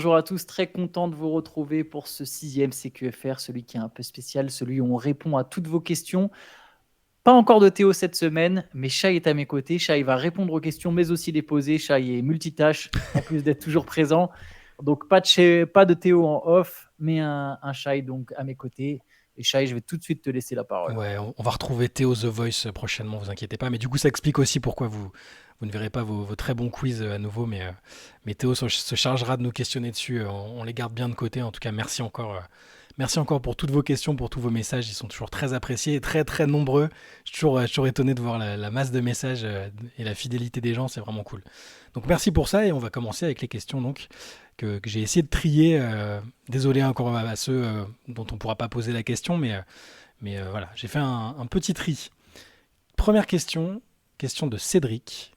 bonjour à tous, très content de vous retrouver pour ce 6e CQFR, celui qui est un peu spécial, celui où on répond à toutes vos questions. Pas encore de Théo cette semaine, mais Shai est à mes côtés. Shai va répondre aux questions, mais aussi les poser. Shai est multitâche, en plus d'être toujours présent. Donc pas de Théo en off, mais un Shai donc à mes côtés. Et Shai, je vais tout de suite te laisser la parole. Ouais, on va retrouver Théo The Voice prochainement, vous inquiétez pas. Mais du coup, ça explique aussi pourquoi vous ne verrez pas vos très bons quiz à nouveau. Mais Théo se chargera de nous questionner dessus. On les garde bien de côté. En tout cas, merci encore pour toutes vos questions, pour tous vos messages. Ils sont toujours très appréciés et très très nombreux. Je suis toujours étonné de voir la masse de messages et la fidélité des gens. C'est vraiment cool. Donc merci pour ça et on va commencer avec les questions donc que j'ai essayé de trier. Désolé encore à ceux dont on ne pourra pas poser la question, mais voilà, j'ai fait un petit tri. Première question, question de Cédric.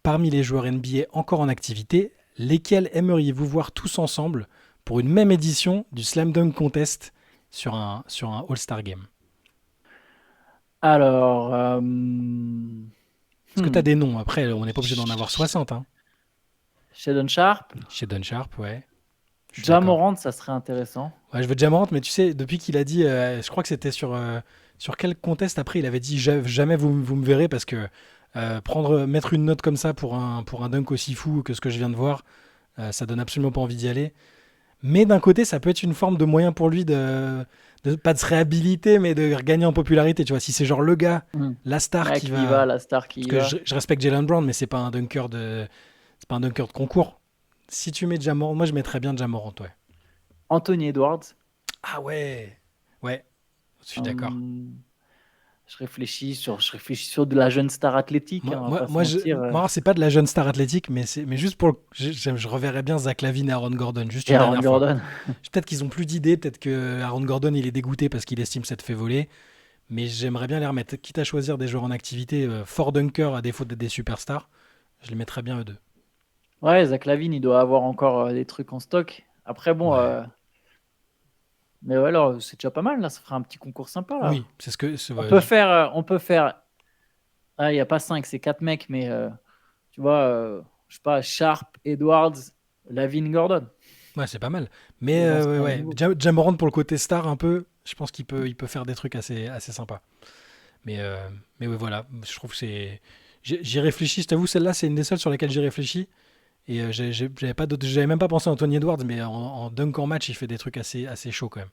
Parmi les joueurs NBA encore en activité, lesquels aimeriez-vous voir tous ensemble pour une même édition du Slam Dunk Contest sur un All-Star Game? Alors, Est-ce que tu as des noms? Après, on n'est pas obligé d'en avoir 60. Hein. Sheldon Sharp, Chez Don Sharp, ouais, je suis Ja d'accord. Morant, ça serait intéressant. Ouais, je veux Jamorant, mais tu sais, depuis qu'il a dit, je crois que c'était sur quel contest après, il avait dit jamais vous me verrez parce que mettre une note comme ça pour un dunk aussi fou que ce que je viens de voir, ça donne absolument pas envie d'y aller. Mais d'un côté, ça peut être une forme de moyen pour lui pas de se réhabiliter, mais de regagner en popularité. Tu vois, si c'est genre le gars, Hmm. la star Ouais, qui qui y va, va. la star qui Parce y que va. je respecte Jalen Brown, mais c'est pas un dunker de concours. Si tu mets Jamorant, moi je mettrais bien Jamorant, ouais. Anthony Edwards. Ah ouais, ouais, je suis d'accord. Hum, je réfléchis sur de la jeune star athlétique, Moi, hein, on va moi, pas se moi, mentir. moi, c'est pas de la jeune star athlétique, mais juste je reverrais bien Zach LaVine et Aaron Gordon, juste Et une Aaron dernière fois. Gordon. Peut-être qu'ils ont plus d'idées, peut-être que Aaron Gordon il est dégoûté parce qu'il estime s'être fait voler, mais j'aimerais bien les remettre. Quitte à choisir des joueurs en activité, fort dunker à défaut d'être des superstars, je les mettrais bien eux deux. Ouais, Zach LaVine, il doit avoir encore des trucs en stock. Après, bon, Ouais. mais ouais, alors, c'est déjà pas mal, là. Ça fera un petit concours sympa, là. Oui, c'est ce que. On peut faire, on peut faire. Ah, il n'y a pas 5, c'est 4 mecs, mais tu vois, je sais pas, Sharp, Edwards, LaVine, Gordon. Ouais, c'est pas mal. Mais Les ouais, anciens et les ouais. nouveaux. Jamorant pour le côté star un peu, je pense qu'il peut faire des trucs assez sympas. Mais, euh, mais ouais, voilà, je trouve que c'est. J'y réfléchis, je t'avoue, celle-là, c'est une des seules sur lesquelles j'y réfléchis. Et j'avais même pas pensé à Anthony Edwards, mais en dunk en match, il fait des trucs assez chauds quand même.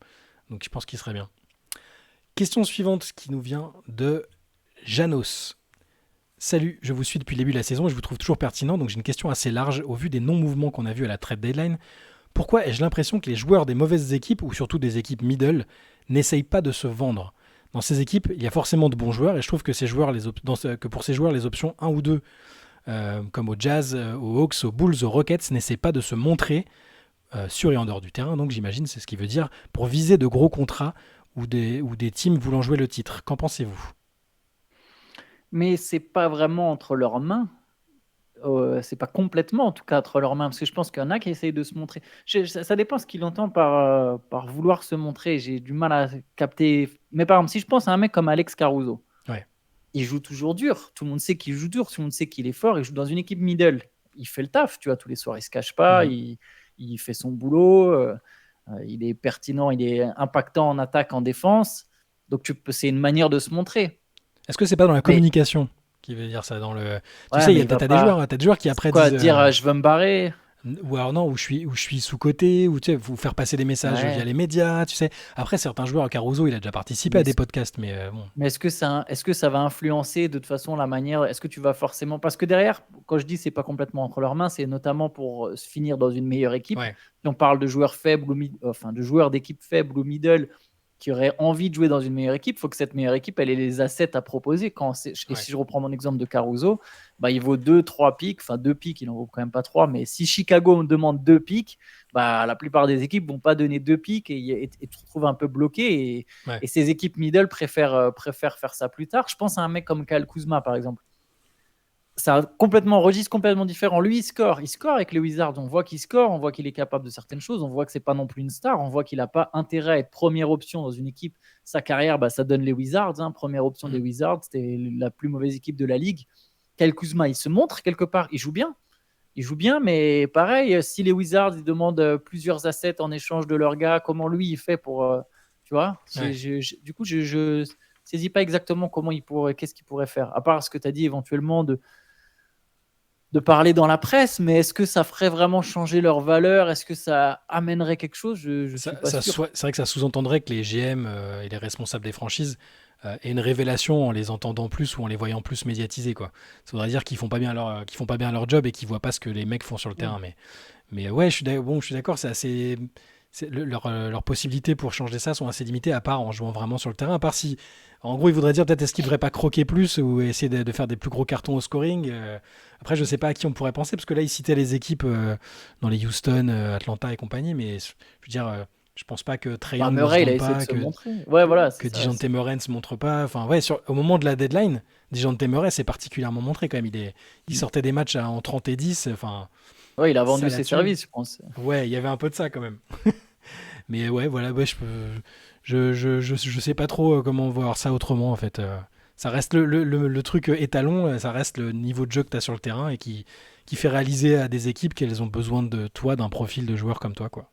Donc je pense qu'il serait bien. Question suivante qui nous vient de Janos. Salut, je vous suis depuis le début de la saison et je vous trouve toujours pertinent, donc j'ai une question assez large au vu des non-mouvements qu'on a vus à la trade deadline. Pourquoi ai-je l'impression que les joueurs des mauvaises équipes, ou surtout des équipes middle, n'essayent pas de se vendre? Dans ces équipes, il y a forcément de bons joueurs et je trouve que, que pour ces joueurs, les options 1 ou 2, comme au Jazz, aux Hawks, aux Bulls, aux Rockets, n'essaient pas de se montrer sur et en dehors du terrain, donc j'imagine c'est ce qui veut dire, pour viser de gros contrats ou des teams voulant jouer le titre. Qu'en pensez-vous? Mais c'est pas vraiment entre leurs mains. C'est pas complètement, en tout cas, entre leurs mains, parce que je pense qu'il y en a qui essayent de se montrer. Ça dépend ce qu'il entend par vouloir se montrer. J'ai du mal à capter. Mais par exemple, si je pense à un mec comme Alex Caruso, Ouais. il joue toujours dur. Tout le monde sait qu'il joue dur. Tout le monde sait qu'il est fort. Il joue dans une équipe middle. Il fait le taf, tu vois, tous les soirs. Il se cache pas. Mhm. Il fait son boulot. Il est pertinent. Il est impactant en attaque, en défense. Donc, c'est une manière de se montrer. Est-ce que c'est pas dans la Mais communication qui veut dire ça dans le... Tu ouais, sais, mais il va t'as des joueurs, pas. hein, t'as des joueurs qui C'est après quoi disent dire je veux me barrer. ou alors non, où je suis sous-côté, ou tu sais, vous faire passer des messages via Ouais. les médias, tu sais. Après, certains joueurs, Caruso, il a déjà participé à Mais des podcasts, mais bon. Mais est-ce que ça va influencer de toute façon la manière? Est-ce que tu vas forcément. Parce que derrière, quand je dis c'est pas complètement entre leurs mains, c'est notamment pour se finir dans une meilleure équipe. Ouais, Si on parle de joueurs faibles, enfin de joueurs d'équipe faibles ou middle qui auraient envie de jouer dans une meilleure équipe, il faut que cette meilleure équipe elle ait les assets à proposer. Et ouais, si je reprends mon exemple de Caruso, bah, il vaut 2, 3 pics, enfin 2 pics, il en vaut quand même pas 3, mais si Chicago me demande 2 pics, bah, la plupart des équipes vont pas donner 2 pics et te retrouvent un peu bloqué. ouais. Et ces équipes middle préfèrent faire ça plus tard. Je pense à un mec comme Kyle Kuzma, par exemple. C'est un registre complètement différent. Lui, il score avec les Wizards. On voit qu'il score, on voit qu'il est capable de certaines choses, on voit que c'est pas non plus une star, on voit qu'il n'a pas intérêt à être première option dans une équipe. Sa carrière, bah, ça donne les Wizards. Hein. Première option des Mhm. Wizards, c'était la plus mauvaise équipe de la ligue. Kyle Kuzma, il se montre quelque part, il joue bien. il joue bien, mais pareil, si les Wizards ils demandent plusieurs assets en échange de leurs gars, comment lui il fait pour, tu vois, Ouais. du coup, je saisis pas exactement qu'est-ce qu'il pourrait faire, à part ce que tu as dit éventuellement de parler dans la presse, mais est-ce que ça ferait vraiment changer leur valeur? Est-ce que ça amènerait quelque chose? Je suis pas sûr. C'est vrai que ça sous-entendrait que les GM et les responsables des franchises aient une révélation en les entendant plus ou en les voyant plus médiatisés, quoi. Ça voudrait dire qu'ils font pas bien leur job et qu'ils voient pas ce que les mecs font sur le terrain. Mais ouais, je suis d'accord, leur possibilités pour changer ça sont assez limitées, à part en jouant vraiment sur le terrain. À part si, en gros, ils voudraient dire peut-être est-ce qu'ils devraient pas croquer plus ou essayer de faire des plus gros cartons au scoring. Après, je sais pas à qui on pourrait penser, parce que là, ils citaient les équipes dans les Houston, Atlanta et compagnie, mais je veux dire, je pense pas que Trae Bah, Young ne se Murray, il a vende essayé de pas, se montrer. Ouais, voilà, c'est que ça. DeJounte Murray ne se montre pas. Enfin, ouais, au moment de la deadline, DeJounte Murray s'est particulièrement montré quand même. Il sortait des matchs en 30 et 10. Enfin, Ouais, il a ça vendu ses là-dessus. services, je pense. Ouais, il y avait un peu de ça quand même. Mais ouais, voilà, ouais, je sais pas trop comment voir ça autrement en fait. Ça reste le truc étalon, ça reste le niveau de jeu que tu as sur le terrain et qui fait réaliser à des équipes qu'elles ont besoin de toi, d'un profil de joueur comme toi, quoi.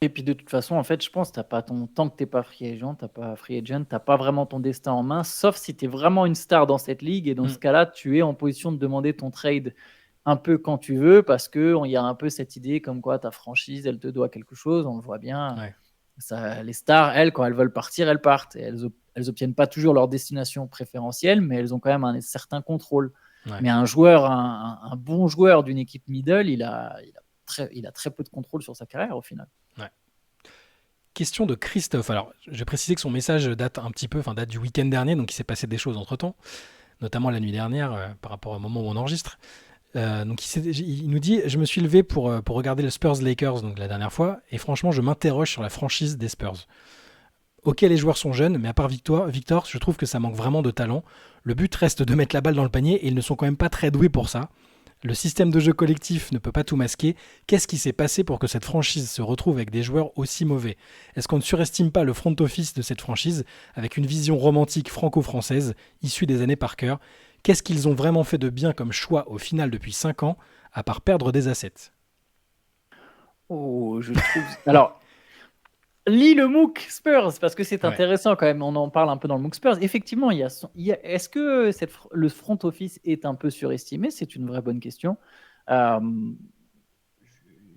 Et puis de toute façon, en fait, je pense, tant que t'es pas free agent, t'as pas vraiment ton destin en main, sauf si tu es vraiment une star dans cette ligue. Et dans ce Mm. cas-là, tu es en position de demander ton trade un peu quand tu veux, parce que il y a un peu cette idée comme quoi ta franchise, elle te doit quelque chose. On le voit bien. Ouais, Ça, les stars, elles, quand elles veulent partir, elles partent. Et elles obtiennent pas toujours leur destination préférentielle, mais elles ont quand même un certain contrôle. ouais, Mais un joueur, un bon joueur d'une équipe middle, il a très peu de contrôle sur sa carrière au final. ouais. Question de Christophe. Alors, je vais préciser que son message date un petit peu, enfin date du week-end dernier, donc il s'est passé des choses entre temps, notamment la nuit dernière, par rapport au moment où on enregistre. Donc il nous dit: je me suis levé pour regarder le Spurs Lakers donc la dernière fois, et franchement, je m'interroge sur la franchise des Spurs. Ok, les joueurs sont jeunes, mais à part Victor, je trouve que ça manque vraiment de talent. Le but reste de mettre la balle dans le panier et ils ne sont quand même pas très doués pour ça. Le système de jeu collectif ne peut pas tout masquer. Qu'est-ce qui s'est passé pour que cette franchise se retrouve avec des joueurs aussi mauvais? Est-ce qu'on ne surestime pas le front office de cette franchise avec une vision romantique franco-française issue des années Parker? Qu'est-ce qu'ils ont vraiment fait de bien comme choix au final depuis 5 ans, à part perdre des assets? Oh, je trouve. Alors, lis le MOOC Spurs parce que c'est Ouais. intéressant quand même. On en parle un peu dans le MOOC Spurs. Effectivement, est-ce que le front office est un peu surestimé? C'est une vraie bonne question. Euh,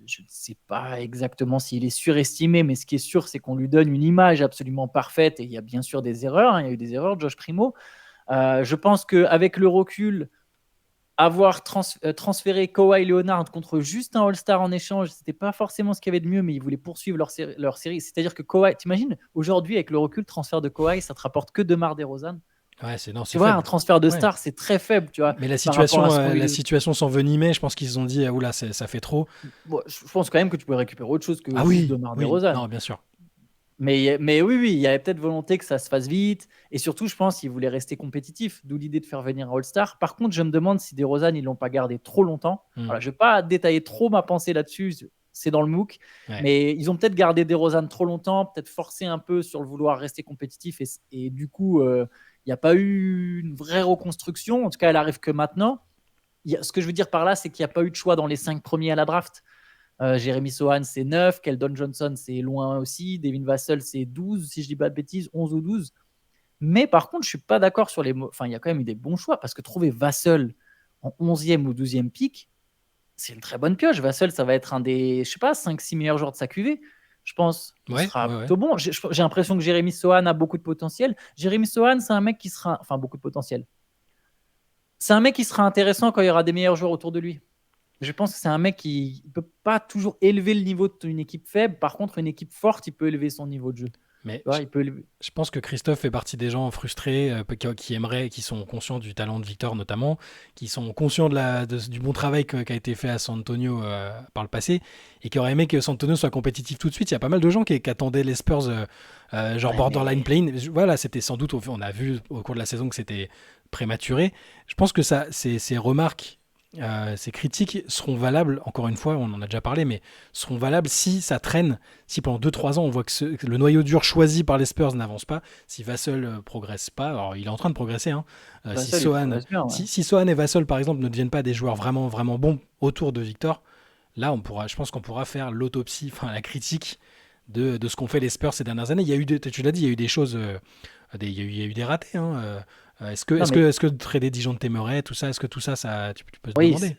je ne sais pas exactement s'il est surestimé, mais ce qui est sûr, c'est qu'on lui donne une image absolument parfaite. Et il y a bien sûr des erreurs. Il y a eu des erreurs, Josh Primo. Je pense qu'avec le recul, avoir transféré Kawhi Leonard contre juste un All-Star en échange, c'était pas forcément ce qu'il y avait de mieux, mais ils voulaient poursuivre leur série. C'est-à-dire que Kawhi, t'imagines, aujourd'hui, avec le recul, transfert de Kawhi, ça te rapporte que DeMar DeRozan. Ouais, Tu c'est vois, un faible. transfert de Ouais. star, c'est très faible, tu vois, Mais par rapport à ce qu'on la lui. situation s'envenimait, je pense qu'ils se sont dit, ah, oula, ça fait trop. Bon, je pense quand même que tu peux récupérer autre chose que Ah juste oui, DeMar oui, DeRozan. non, bien sûr. Mais oui, oui, il y avait peut-être volonté que ça se fasse vite. Et surtout, je pense qu'ils voulaient rester compétitifs, d'où l'idée de faire venir un All-Star. Par contre, je me demande si DeRozan, ils l'ont pas gardé trop longtemps. Hmm. Voilà, je ne vais pas détailler trop ma pensée là-dessus, c'est dans le MOOC. Ouais. Mais ils ont peut-être gardé DeRozan trop longtemps, peut-être forcé un peu sur le vouloir rester compétitif. Et du coup, il n'y a pas eu une vraie reconstruction. En tout cas, elle arrive que maintenant. Ce que je veux dire par là, c'est qu'il n'y a pas eu de choix dans les 5 premiers à la draft. Jérémy Sohan, c'est 9. Keldon Johnson, c'est loin aussi. Devin Vassell, c'est 12, si je dis pas de bêtises, 11 ou 12. Mais par contre, je suis pas d'accord sur les. Enfin, il y a quand même eu des bons choix parce que trouver Vassell en 11e ou 12e pick, c'est une très bonne pioche. Vassell, ça va être un des, je sais pas, 5-6 meilleurs joueurs de sa QV. Je pense qu'il Ouais, sera ouais, ouais. plutôt bon. J'ai l'impression que Jérémy Sohan a beaucoup de potentiel. Jérémy Sohan, c'est un mec qui sera. Enfin, beaucoup de potentiel. C'est un mec qui sera intéressant quand il y aura des meilleurs joueurs autour de lui. Je pense que c'est un mec qui ne peut pas toujours élever le niveau d'une équipe faible. Par contre, une équipe forte, il peut élever son niveau de jeu. Tu Mais vois, il peut élever. je pense que Christophe fait partie des gens frustrés qui aimeraient, qui sont conscients du talent de Victor notamment, qui sont conscients du bon travail qui a été fait à San Antonio par le passé et qui auraient aimé que San Antonio soit compétitif tout de suite. Il y a pas mal de gens qui attendaient les Spurs genre Ouais, borderline mais play-in. Voilà, c'était sans doute, on a vu au cours de la saison que c'était prématuré. Je pense que ça, ces remarques ces critiques seront valables, encore une fois, on en a déjà parlé, mais seront valables si ça traîne, si pendant 2-3 ans on voit que le noyau dur choisi par les Spurs n'avance pas, si Vassell progresse pas, alors il est en train de progresser, hein, si Vassell, il Sohan, progresse bien, ouais. si Sohan et Vassell par exemple ne deviennent pas des joueurs vraiment, vraiment bons autour de Victor, là je pense qu'on pourra faire l'autopsie, enfin la critique de ce qu'ont fait les Spurs ces dernières années. Il y a eu, tu l'as dit, il y a eu des choses, il y a eu des ratés, hein, Non, mais est-ce que trader Dijon de Temeray, tout ça, est-ce que tout ça, tu peux se oui, demander.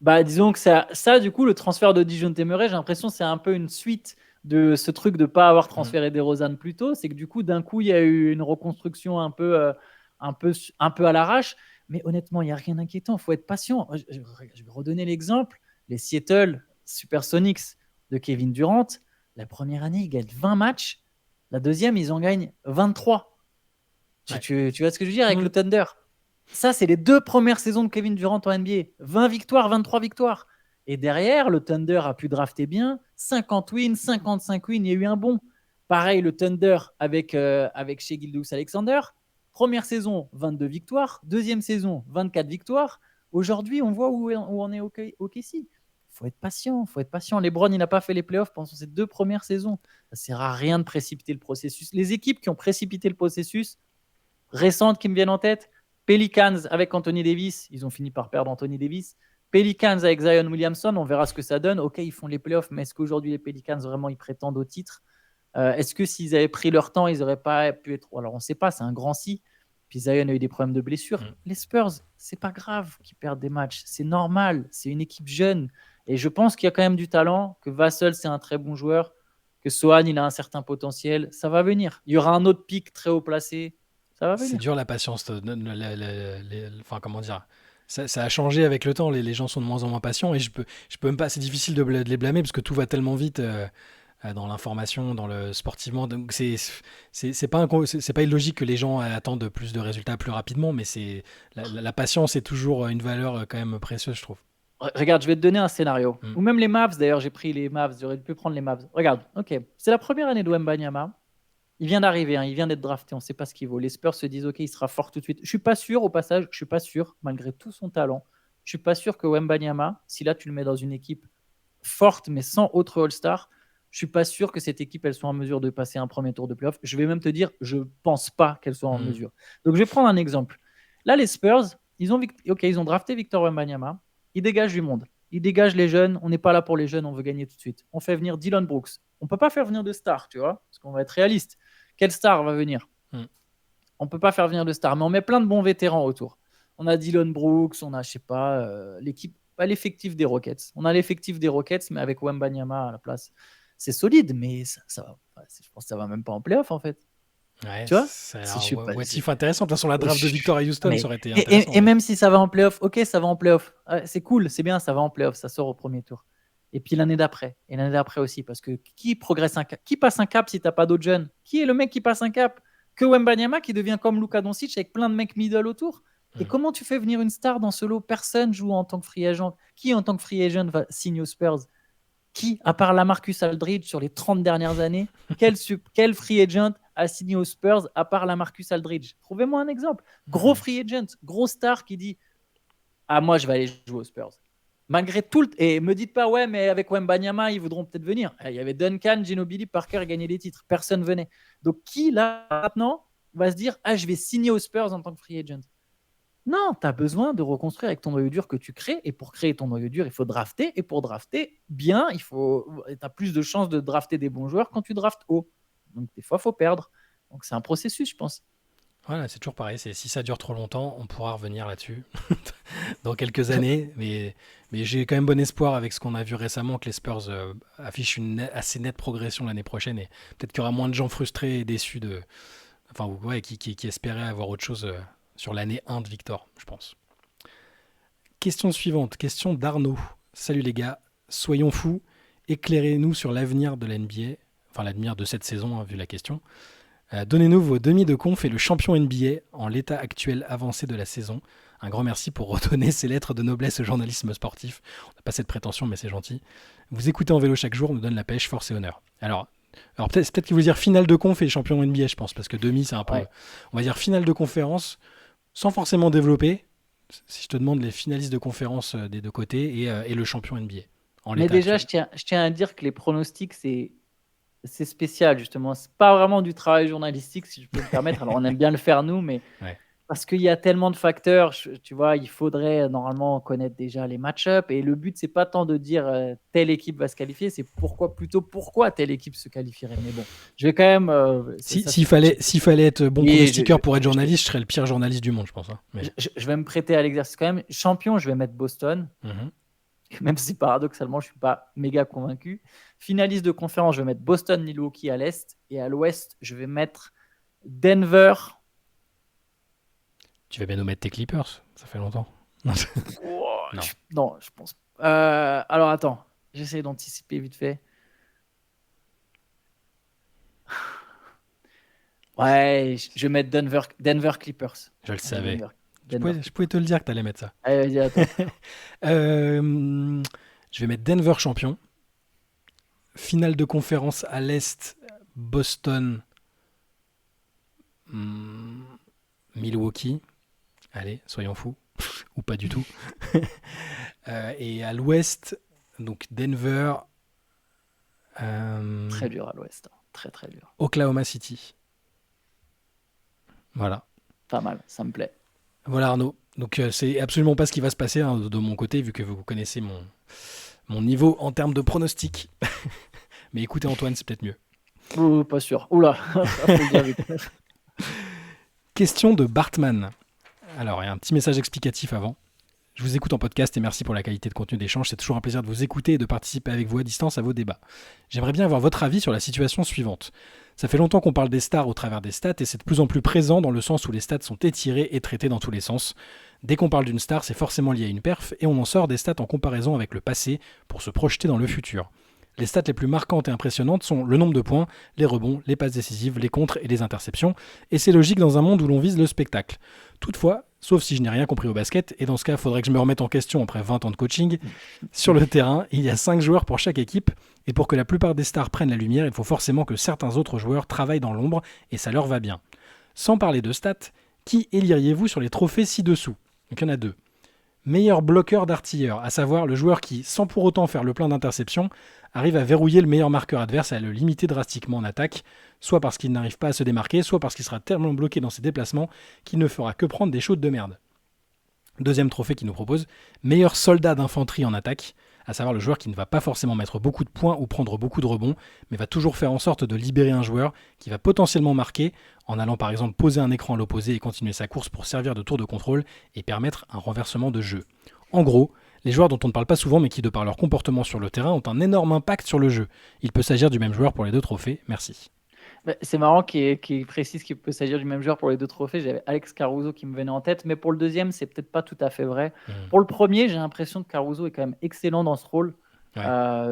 bah, disons que ça, du coup, le transfert de Dijon Temeray, j'ai l'impression que c'est un peu une suite de ce truc de ne pas avoir Mm. transféré DeRozan plus tôt. C'est que du coup, d'un coup, il y a eu une reconstruction un peu à l'arrache. Mais honnêtement, il n'y a rien d'inquiétant. Il faut être patient. Je vais redonner l'exemple. Les Seattle Supersonics de Kevin Durant, la première année, ils gagnent 20 matchs. La deuxième, ils en gagnent 23. Ouais. Tu vois ce que je veux dire avec Mm. le Thunder? Ça, c'est les 2 premières saisons de Kevin Durant en NBA. 20 victoires, 23 victoires. Et derrière, le Thunder a pu drafter bien. 50 wins, 55 wins, il y a eu un bon. Pareil, le Thunder avec chez Gilgeous-Alexander. Première saison, 22 victoires. Deuxième saison, 24 victoires. Aujourd'hui, on voit où on est au KC. Il faut être patient, faut être patient. LeBron, il n'a pas fait les playoffs pendant ses 2 premières saisons. Ça ne sert à rien de précipiter le processus. Les équipes qui ont précipité le processus, récentes qui me viennent en tête, Pelicans avec Anthony Davis, ils ont fini par perdre Anthony Davis. Pelicans avec Zion Williamson, on verra ce que ça donne. Ok, ils font les playoffs, mais est-ce qu'aujourd'hui les Pelicans vraiment ils prétendent au titre? Est-ce que s'ils avaient pris leur temps, ils n'auraient pas pu être. Alors on ne sait pas, c'est un grand si. Puis Zion a eu des problèmes de blessure. Mm. Les Spurs, c'est pas grave qu'ils perdent des matchs, c'est normal, c'est une équipe jeune. Et je pense qu'il y a quand même du talent, que Vassell c'est un très bon joueur, que Sohan il a un certain potentiel. Ça va venir. Il y aura un autre pic très haut placé. Ça va C'est venir. dur la patience. Enfin, comment dire? Ça a changé avec le temps. Les gens sont de moins en moins patients et je peux même pas. C'est difficile de les blâmer parce que tout va tellement vite dans l'information, dans le sportivement. Donc c'est pas illogique que les gens attendent plus de résultats plus rapidement, mais la patience est toujours une valeur quand même précieuse, je trouve. Regarde, je vais te donner un scénario. Mm. Ou même les Mavs, d'ailleurs, j'ai pris les Mavs, j'aurais pu prendre les Mavs. Regarde, ok, c'est la première année de Wembanyama. Il vient d'arriver, hein, il vient d'être drafté, on ne sait pas ce qu'il vaut. Les Spurs se disent, ok, il sera fort tout de suite. Je suis pas sûr, au passage, je suis pas sûr, malgré tout son talent, je suis pas sûr que Wembanyama, si là tu le mets dans une équipe forte, mais sans autre All-Star, je suis pas sûr que cette équipe, elle soit en mesure de passer un premier tour de playoff. Je vais même te dire, je pense pas qu'elle soit en Mm. mesure. Donc je vais prendre un exemple. Là, les Spurs, ils ont drafté Victor Wembanyama, ils dégagent du monde. Ils dégagent les jeunes. On n'est pas là pour les jeunes, on veut gagner tout de suite. On fait venir Dylan Brooks. On ne peut pas faire venir de star, tu vois, parce qu'on va être réaliste. Quelle star va venir? Mm. On ne peut pas faire venir de star, mais on met plein de bons vétérans autour. On a Dylan Brooks, on a, je sais pas, l'équipe, pas l'effectif des Rockets. On a l'effectif des Rockets, mais avec Wembanyama à la place. C'est solide, mais je pense que ça va même pas en playoff, en fait. Ouais, Tu vois? c'est Si je un suis pas, what if intéressant. De toute façon, la draft de je- Victor à Houston, mais, ça aurait été intéressant. et Mais... même si ça va en playoff, ok, ça va en playoff. C'est cool, c'est bien, ça va en playoff, ça sort au premier tour. Et puis l'année d'après, et l'année d'après aussi, parce que qui progresse un cap? Qui passe un cap si t'as pas d'autres jeunes? Qui est le mec qui passe un cap? Que Wembanyama qui devient comme Luka Doncic avec plein de mecs middle autour? Et Mm. comment tu fais venir une star dans ce lot? Personne joue en tant que free agent. Qui en tant que free agent va signer aux Spurs? Qui, à part Lamarcus Aldridge sur les 30 dernières années, quel free agent a signé aux Spurs à part Lamarcus Aldridge? Trouvez-moi un exemple. Gros Mm. free agent, gros star qui dit ah, moi, je vais aller jouer aux Spurs. Malgré tout, et me dites pas, ouais, mais avec Wembanyama, ils voudront peut-être venir. Il y avait Duncan, Ginobili, Parker gagner des titres. Personne venait. Donc, qui, là, maintenant, va se dire, ah, je vais signer aux Spurs en tant que free agent? Non, tu as besoin de reconstruire avec ton noyau dur que tu crées. Et pour créer ton noyau dur, il faut drafter. Et pour drafter bien, tu as plus de chances de drafter des bons joueurs quand tu draftes haut. Donc, des fois, il faut perdre. Donc, c'est un processus, je pense. Voilà, c'est toujours pareil. Si ça dure trop longtemps, on pourra revenir là-dessus dans quelques années. Mais j'ai quand même bon espoir avec ce qu'on a vu récemment que les Spurs affichent une assez nette progression l'année prochaine. Et peut-être qu'il y aura moins de gens frustrés et déçus enfin, ouais, qui espéraient avoir autre chose sur l'année 1 de Victor, je pense. Question suivante, question d'Arnaud. Salut les gars, soyons fous, éclairez-nous sur l'avenir de la NBA, enfin l'avenir de cette saison, hein, vu la question. Donnez-nous vos demi de conf et le champion NBA en l'état actuel avancé de la saison. Un grand merci pour redonner ces lettres de noblesse au journalisme sportif. On n'a pas cette prétention, mais c'est gentil. Vous écoutez en vélo chaque jour, nous donne la pêche, force et honneur. Alors peut-être qu'il veut dire finale de conf et champion NBA, je pense, parce que demi, c'est un peu... Ouais. On va dire finale de conférence, sans forcément développer. Si je te demande les finalistes de conférence des deux côtés et le champion NBA en Mais l'état déjà, actuel. je tiens à dire que les pronostics, c'est spécial, justement. C'est pas vraiment du travail journalistique, si je peux me permettre. Alors, on aime bien le faire, nous, mais Ouais. parce qu'il y a tellement de facteurs, tu vois, il faudrait normalement connaître déjà les match-ups. Et le but, c'est pas tant de dire telle équipe va se qualifier, c'est plutôt pourquoi telle équipe se qualifierait. Mais bon, je vais quand même. Ça, S'il fallait être bon oui, pronostiqueur pour être journaliste, je serais le pire journaliste du monde, je pense. Hein. Mais... je vais me prêter à l'exercice quand même. Champion, je vais mettre Boston. Mhm. Même si paradoxalement, je ne suis pas méga convaincu. Finaliste de conférence, je vais mettre Boston, Milwaukee à l'Est. Et à l'Ouest, je vais mettre Denver. Tu vas bien nous mettre tes Clippers, ça fait longtemps. Oh, Non. Non, je pense. Alors attends, j'essaie d'anticiper vite fait. Ouais, je vais mettre Denver Clippers. Je le Allez, savais. Denver. Je pouvais te le dire que tu allais mettre ça. Allez, vas-y, attends. Je vais mettre Denver champion. Finale de conférence à l'Est, Boston, Milwaukee. Allez, soyons fous. Ou pas du tout. Et à l'Ouest, donc Denver, Très dur à l'Ouest. Très, très dur. Oklahoma City. Voilà. Pas mal, ça me plaît. Voilà Arnaud. Donc c'est absolument pas ce qui va se passer hein, de mon côté, vu que vous connaissez mon niveau en termes de pronostic. Mais écoutez Antoine, c'est peut-être mieux. Pas sûr. Oula, faut le dire vite. Question de Bartman. Alors, il y a un petit message explicatif avant. Je vous écoute en podcast et merci pour la qualité de contenu d'échange. C'est toujours un plaisir de vous écouter et de participer avec vous à distance à vos débats. J'aimerais bien avoir votre avis sur la situation suivante. Ça fait longtemps qu'on parle des stars au travers des stats et c'est de plus en plus présent dans le sens où les stats sont étirées et traitées dans tous les sens. Dès qu'on parle d'une star, c'est forcément lié à une perf et on en sort des stats en comparaison avec le passé pour se projeter dans le futur. Les stats les plus marquantes et impressionnantes sont le nombre de points, les rebonds, les passes décisives, les contres et les interceptions, et c'est logique dans un monde où l'on vise le spectacle. Toutefois, sauf si je n'ai rien compris au basket, et dans ce cas, il faudrait que je me remette en question après 20 ans de coaching, sur le terrain, il y a 5 joueurs pour chaque équipe, et pour que la plupart des stars prennent la lumière, il faut forcément que certains autres joueurs travaillent dans l'ombre, et ça leur va bien. Sans parler de stats, qui éliriez-vous sur les trophées ci-dessous ? Donc il y en a 2. Meilleur bloqueur d'artilleur, à savoir le joueur qui, sans pour autant faire le plein d'interceptions, arrive à verrouiller le meilleur marqueur adverse et à le limiter drastiquement en attaque, soit parce qu'il n'arrive pas à se démarquer, soit parce qu'il sera tellement bloqué dans ses déplacements qu'il ne fera que prendre des shoots de merde. Deuxième trophée qu'il nous propose, meilleur soldat d'infanterie en attaque, à savoir le joueur qui ne va pas forcément mettre beaucoup de points ou prendre beaucoup de rebonds, mais va toujours faire en sorte de libérer un joueur qui va potentiellement marquer, en allant par exemple poser un écran à l'opposé et continuer sa course pour servir de tour de contrôle et permettre un renversement de jeu. En gros, les joueurs dont on ne parle pas souvent mais qui de par leur comportement sur le terrain ont un énorme impact sur le jeu. Il peut s'agir du même joueur pour les 2 trophées, merci. C'est marrant qu'il précise qu'il peut s'agir du même joueur pour les 2 trophées. J'avais Alex Caruso qui me venait en tête, mais pour le deuxième, c'est peut-être pas tout à fait vrai. Pour le premier, j'ai l'impression que Caruso est quand même excellent dans ce rôle,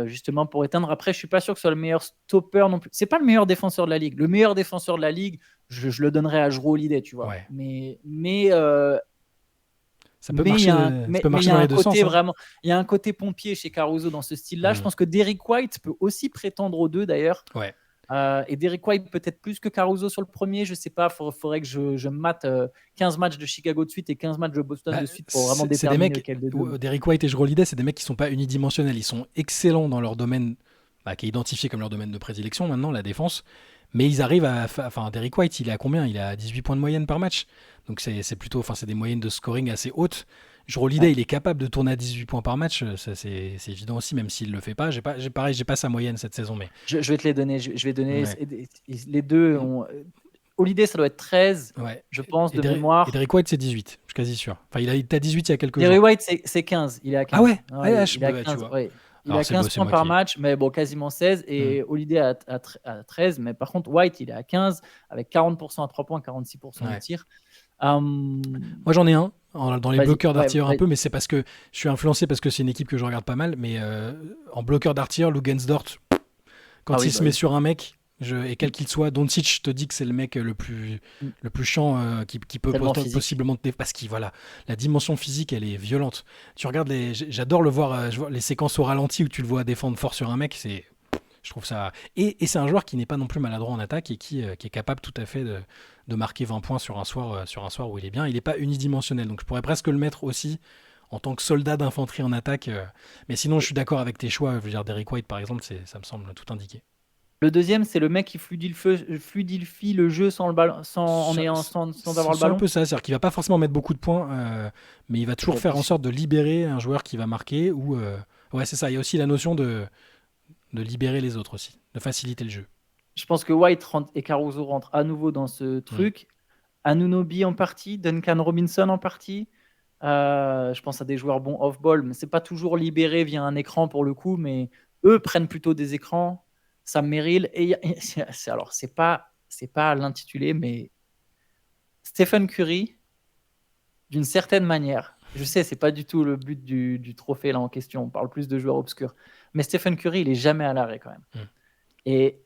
justement pour éteindre. Après, je suis pas sûr que ce soit le meilleur stopper non plus. C'est pas le meilleur défenseur de la ligue. Le meilleur défenseur de la ligue, je le donnerais à Jrue Holiday, tu vois. Ouais. Mais ça peut marcher, dans les deux sens. Vraiment, il y a un côté pompier chez Caruso dans ce style-là. Je pense que Derrick White peut aussi prétendre aux 2 d'ailleurs. Ouais. Et Derrick White peut-être plus que Caruso sur le premier, je sais pas, faudrait que je mate 15 matchs de Chicago de suite et 15 matchs de Boston de suite pour vraiment déterminer lequel des 2. Derrick White et Jrue Holiday, c'est des mecs qui sont pas unidimensionnels, ils sont excellents dans leur domaine, qui est identifié comme leur domaine de prédilection maintenant, la défense, mais ils arrivent enfin Derrick White, il est à combien ? Il a 18 points de moyenne par match, donc c'est plutôt, c'est des moyennes de scoring assez hautes. Jrue Holiday, il est capable de tourner à 18 points par match, ça, c'est évident aussi, même s'il le fait pas. J'ai pas sa moyenne cette saison, mais je vais te les donner. Je vais donner les 2 ont. Holiday, ça doit être 13, je pense, de mémoire. Et Derrick White, c'est 18, je suis quasi sûr. Enfin, il était à 18 il y a quelques jours. Derrick White, c'est 15. Il est à 15. Ah ouais, il est à 15, tu vois. Il a 15 points par match, mais bon, quasiment 16. Et Holiday à 13. Mais par contre, White, il est à 15, avec 40% à 3 points, 46% de tir. Moi, j'en ai un dans les bloqueurs d'artilleurs un peu, mais c'est parce que je suis influencé parce que c'est une équipe que je regarde pas mal. Mais en bloqueur d'artilleurs, Lugensdort, quand il se met sur un mec, et quel qu'il soit, Doncic te dit que c'est le mec le plus chiant qui peut possiblement te parce que la dimension physique, elle est violente. Tu regardes j'adore le voir, les séquences au ralenti où tu le vois défendre fort sur un mec, Je trouve ça. Et c'est un joueur qui n'est pas non plus maladroit en attaque et qui est capable tout à fait de marquer 20 points sur un soir où il est bien. Il n'est pas unidimensionnel, donc je pourrais presque le mettre aussi en tant que soldat d'infanterie en attaque. Mais sinon, je suis d'accord avec tes choix. Je veux dire, Derrick White, par exemple, ça me semble tout indiqué. Le deuxième, c'est le mec qui fluidifie le jeu sans le ballon, sans avoir le C'est un ballon. peu ça, c'est-à-dire qu'il va pas forcément mettre beaucoup de points, mais il va toujours faire en sorte de libérer un joueur qui va marquer. Ouais, c'est ça. Il y a aussi la notion de libérer les autres aussi, de faciliter le jeu. Je pense que White et Caruso rentrent à nouveau dans ce Mm. truc. Anunoby en partie, Duncan Robinson en partie. Je pense à des joueurs bons off-ball, mais c'est pas toujours libéré via un écran pour le coup, mais eux prennent plutôt des écrans. Sam Merrill, alors c'est pas l'intitulé, mais Stephen Curry, d'une certaine manière. Je sais, c'est pas du tout le but du trophée là en question. On parle plus de joueurs obscurs, mais Stephen Curry, il est jamais à l'arrêt quand même. Mm. Et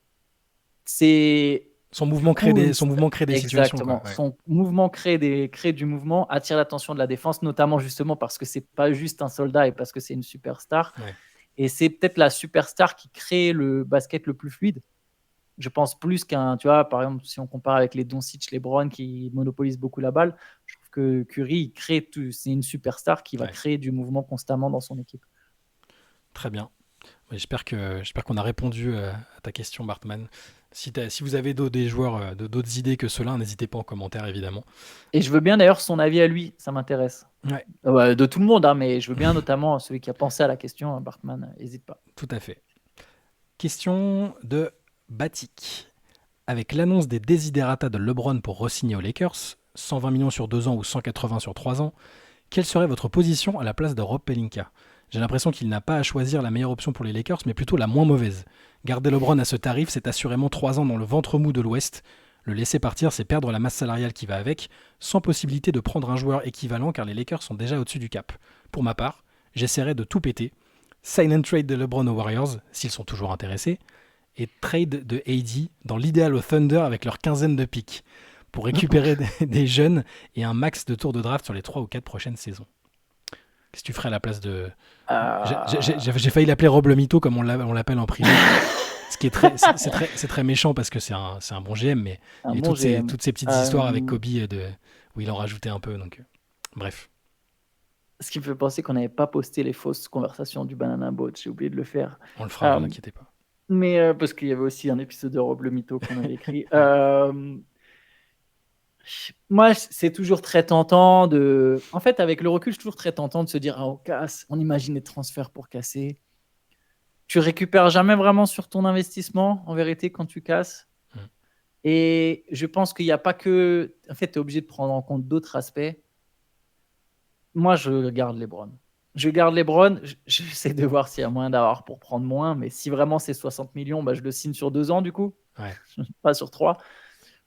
c'est Son mouvement crée des situations, quoi. exactement. Ouais. Son mouvement crée du mouvement, attire l'attention de la défense, notamment justement parce que c'est pas juste un soldat et parce que c'est une superstar. Ouais. Et c'est peut-être la superstar qui crée le basket le plus fluide. Je pense plus qu'un, tu vois, par exemple, si on compare avec les Doncic, les Brown qui monopolisent beaucoup la balle, je trouve que Curry, il crée tout, c'est une superstar qui va Ouais. créer du mouvement constamment dans son équipe. Très bien. Ouais, j'espère qu'on a répondu à ta question, Bartman. Si vous avez des joueurs, d'autres idées que ceux-là, n'hésitez pas en commentaire, évidemment. Et je veux bien d'ailleurs son avis à lui, ça m'intéresse. Ouais, De tout le monde, hein, mais je veux bien notamment celui qui a pensé à la question, Bartman, n'hésite pas. tout à fait. Question de Batik. Avec l'annonce des desiderata de LeBron pour re-signer aux Lakers, 120 millions sur 2 ans ou 180 sur 3 ans, quelle serait votre position à la place de Rob Pelinka? J'ai l'impression qu'il n'a pas à choisir la meilleure option pour les Lakers, mais plutôt la moins mauvaise. Garder LeBron à ce tarif, c'est assurément 3 ans dans le ventre mou de l'Ouest. Le laisser partir, c'est perdre la masse salariale qui va avec, sans possibilité de prendre un joueur équivalent car les Lakers sont déjà au-dessus du cap. Pour ma part, j'essaierai de tout péter. Sign and trade de LeBron aux Warriors, s'ils sont toujours intéressés, et trade de AD dans l'idéal au Thunder avec leur quinzaine de pics, pour récupérer des jeunes et un max de tours de draft sur les 3 ou 4 prochaines saisons. Qu'est-ce que tu ferais à la place de... J'ai failli l'appeler Rob le Mytho comme on l'appelle en privé. Ce qui est c'est très méchant parce que c'est un bon GM, mais Un il y a bon GM. toutes ces petites histoires avec Kobe où il en rajoutait un peu. Donc, bref. Ce qui me fait penser qu'on n'avait pas posté les fausses conversations du Banana Boat. J'ai oublié de le faire. On le fera, vous inquiétez pas. Mais parce qu'il y avait aussi un épisode de Rob le Mytho qu'on avait écrit. Moi, c'est toujours très tentant de. En fait, avec le recul, c'est toujours très tentant de se dire, ah, on casse, on imagine des transferts pour casser. Tu récupères jamais vraiment sur ton investissement, en vérité, quand tu casses. Et je pense qu'il n'y a pas que. En fait, tu es obligé de prendre en compte d'autres aspects. Moi, je garde LeBron. Je garde LeBron. J'essaie de voir s'il y a moyen d'avoir pour prendre moins. Mais si vraiment c'est 60 millions, bah, je le signe sur 2 ans, du coup. Ouais. Pas sur 3.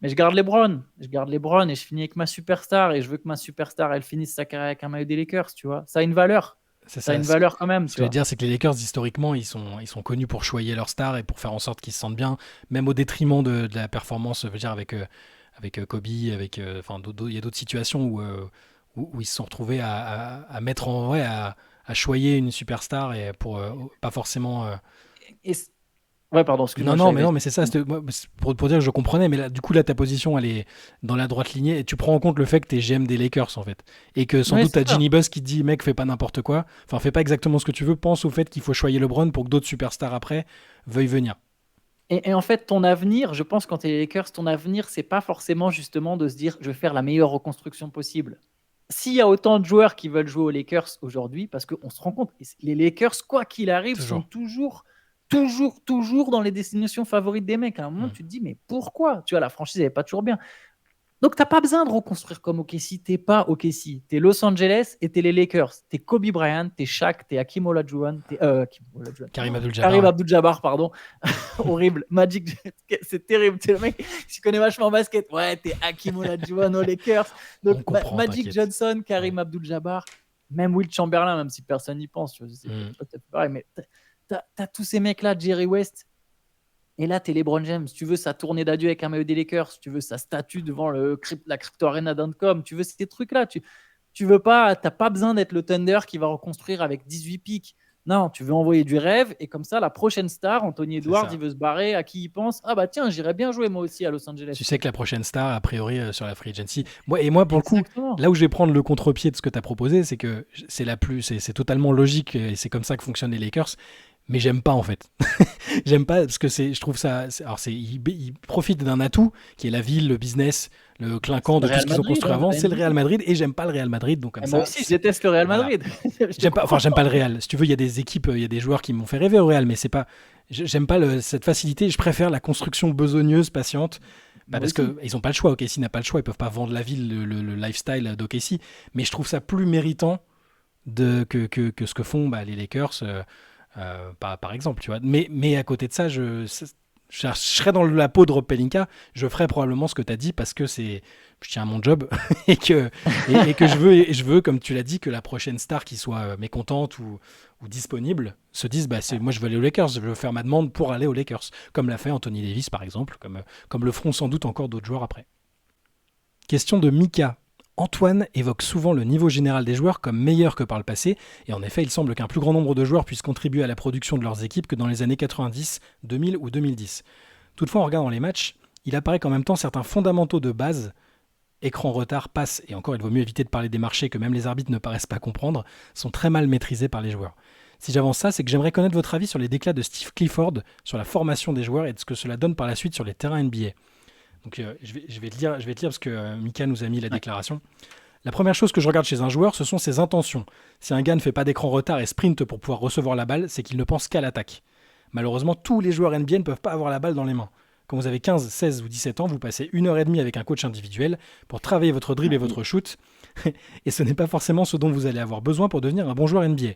Mais je garde LeBron. Je garde LeBron et je finis avec ma superstar. Et je veux que ma superstar, elle finisse sa carrière avec un maillot des Lakers, tu vois. Ça a une valeur. Ça a une valeur quand même. Ce que je veux dire, c'est que les Lakers, historiquement, ils sont connus pour choyer leurs stars et pour faire en sorte qu'ils se sentent bien, même au détriment de la performance, je veux dire, avec Kobe, il y a d'autres situations où ils se sont retrouvés à mettre à choyer une superstar et pour pas forcément. Et ouais, pardon, excuse-moi. Non, mais c'est ça. Pour dire que je comprenais, mais là, du coup, là, ta position, elle est dans la droite lignée et tu prends en compte le fait que t'es GM des Lakers, en fait. Et que sans doute, t'as Ginny Buzz qui te dit, mec, fais pas n'importe quoi. Enfin, fais pas exactement ce que tu veux. Pense au fait qu'il faut choyer LeBron pour que d'autres superstars après veuillent venir. Et en fait, ton avenir, je pense, quand tu es les Lakers, ton avenir, c'est pas forcément justement de se dire, je vais faire la meilleure reconstruction possible. S'il y a autant de joueurs qui veulent jouer aux Lakers aujourd'hui, parce qu'on se rend compte, les Lakers, quoi qu'il arrive, sont toujours dans les destinations favorites des mecs. À un moment, tu te dis, mais pourquoi? Tu vois, la franchise, elle n'est pas toujours bien. Donc, tu n'as pas besoin de reconstruire comme OKC. Tu n'es pas OKC. Tu es Los Angeles et tu es les Lakers. Tu es Kobe Bryant, tu es Shaq, tu es Hakim Olajuwon, Karim Abdul-Jabbar. Karim Abdul-Jabbar, pardon. Horrible. Magic, c'est terrible. Tu es le mec qui connaît vachement basket. Ouais, tu es Hakim Olajuwon aux Lakers. Donc, Magic Johnson, Karim Abdul-Jabbar, même Will Chamberlain, même si personne n'y pense. Tu vois, c'est peut-être pareil, mais tu as tous ces mecs-là, Jerry West. Et là, t'es LeBron James. Tu veux sa tournée d'adieu avec un maillot des Lakers. Tu veux sa statue devant la Crypto Arena d'Antcom. Tu veux ces trucs-là. Tu veux pas, t'as pas besoin d'être le Thunder qui va reconstruire avec 18 pics. Non, tu veux envoyer du rêve et comme ça, la prochaine star, Anthony C'est Edwards, il ça. veut se barrer. À qui il pense? Ah bah tiens, j'irais bien jouer moi aussi à Los Angeles. Tu sais que la prochaine star, a priori, sur la free agency. Moi, pour le coup, Exactement. là où je vais prendre le contre-pied de ce que tu as proposé, c'est que c'est totalement logique et c'est comme ça que fonctionnent les Lakers. Mais j'aime pas en fait. J'aime pas parce que je trouve ça. Ils profitent d'un atout qui est la ville, le business, le C'est clinquant le de tout Real ce qu'ils ont Madrid, construit avant. de la C'est le NBA. Real Madrid et j'aime pas le Real Madrid, donc comme Et moi ça, aussi, je déteste le Real voilà. Madrid. Je te J'aime pas comprends. le Real. Si tu veux, il y a des équipes, il y a des joueurs qui m'ont fait rêver au Real, mais c'est pas. J'aime pas cette facilité. Je préfère la construction besogneuse, patiente. Bah Moi parce aussi. qu'ils n'ont pas le choix. OKC n'a pas le choix. Ils peuvent pas vendre la ville, le lifestyle d'OKC. Mais je trouve ça plus méritant que ce que font les Lakers, par exemple. Tu vois. Mais à côté de ça, je serais dans la peau de Rob Pelinka. Je ferais probablement ce que tu as dit parce que je tiens à mon job et que je veux, comme tu l'as dit, que la prochaine star qui soit mécontente ou disponible se dise moi je veux aller aux Lakers, je veux faire ma demande pour aller aux Lakers, comme l'a fait Anthony Davis par exemple, comme le feront sans doute encore d'autres joueurs après. Question de Mika. Antoine évoque souvent le niveau général des joueurs comme meilleur que par le passé, et en effet, il semble qu'un plus grand nombre de joueurs puissent contribuer à la production de leurs équipes que dans les années 90, 2000 ou 2010. Toutefois, en regardant les matchs, il apparaît qu'en même temps, certains fondamentaux de base, écran, retard, passe, et encore il vaut mieux éviter de parler des marchés que même les arbitres ne paraissent pas comprendre, sont très mal maîtrisés par les joueurs. Si j'avance ça, c'est que j'aimerais connaître votre avis sur les déclats de Steve Clifford, sur la formation des joueurs et de ce que cela donne par la suite sur les terrains NBA. Donc je vais te lire parce que Mika nous a mis la Ouais. déclaration. La première chose que je regarde chez un joueur, ce sont ses intentions. Si un gars ne fait pas d'écran retard et sprint pour pouvoir recevoir la balle, c'est qu'il ne pense qu'à l'attaque. Malheureusement, tous les joueurs NBA ne peuvent pas avoir la balle dans les mains. Quand vous avez 15, 16 ou 17 ans, vous passez 1 heure et demie avec un coach individuel pour travailler votre dribble et Oui. votre shoot, et ce n'est pas forcément ce dont vous allez avoir besoin pour devenir un bon joueur NBA.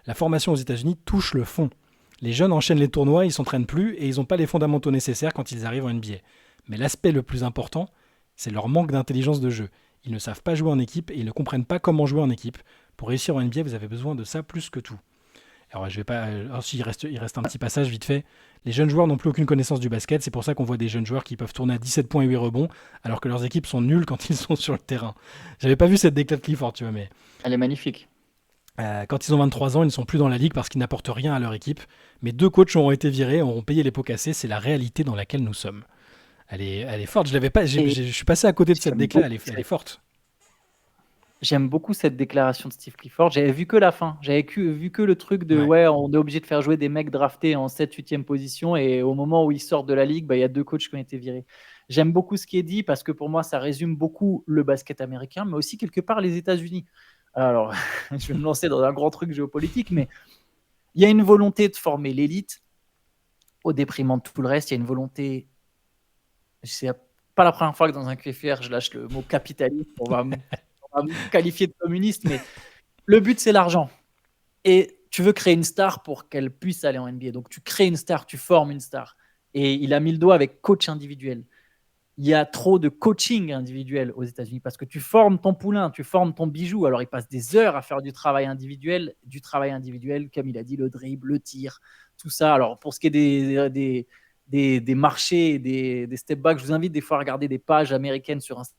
La formation aux États-Unis touche le fond. Les jeunes enchaînent les tournois, ils s'entraînent plus et ils n'ont pas les fondamentaux nécessaires quand ils arrivent en NBA. Mais l'aspect le plus important, c'est leur manque d'intelligence de jeu. Ils ne savent pas jouer en équipe et ils ne comprennent pas comment jouer en équipe. Pour réussir en NBA, vous avez besoin de ça plus que tout. Alors, je vais pas. Alors, si, il reste un petit passage vite fait. Les jeunes joueurs n'ont plus aucune connaissance du basket. C'est pour ça qu'on voit des jeunes joueurs qui peuvent tourner à 17 points et 8 rebonds, alors que leurs équipes sont nulles quand ils sont sur le terrain. J'avais pas vu cette déclat de Clifford, tu vois, mais Elle est magnifique. quand ils ont 23 ans, ils ne sont plus dans la ligue parce qu'ils n'apportent rien à leur équipe. Mais 2 coachs auront été virés, auront payé les pots cassés. C'est la réalité dans laquelle nous sommes. Elle est forte. Je l'avais pas. Et Je suis passé à côté de cette j'aime déclat. beaucoup, Elle est forte. j'aime beaucoup cette déclaration de Steve Clifford. J'avais vu que la fin. Vu que le truc de Ouais. ouais, on est obligé de faire jouer des mecs draftés en 7 8e position et au moment où ils sortent de la ligue, il y a 2 coachs qui ont été virés. J'aime beaucoup ce qui est dit parce que pour moi, ça résume beaucoup le basket américain, mais aussi quelque part les États-Unis. Alors, je vais me lancer dans un grand truc géopolitique, mais il y a une volonté de former l'élite au détriment de tout le reste. Il y a une volonté. C'est pas la première fois que dans un QFR, je lâche le mot capitaliste. On va me qualifier de communiste, mais le but, c'est l'argent. Et tu veux créer une star pour qu'elle puisse aller en NBA. Donc, tu crées une star, tu formes une star. Et il a mis le doigt avec coach individuel. Il y a trop de coaching individuel aux États-Unis parce que tu formes ton poulain, tu formes ton bijou. Alors, il passe des heures à faire du travail individuel, comme il a dit, le dribble, le tir, tout ça. Alors, pour ce qui est des marchés, des step back, je vous invite des fois à regarder des pages américaines sur Instagram.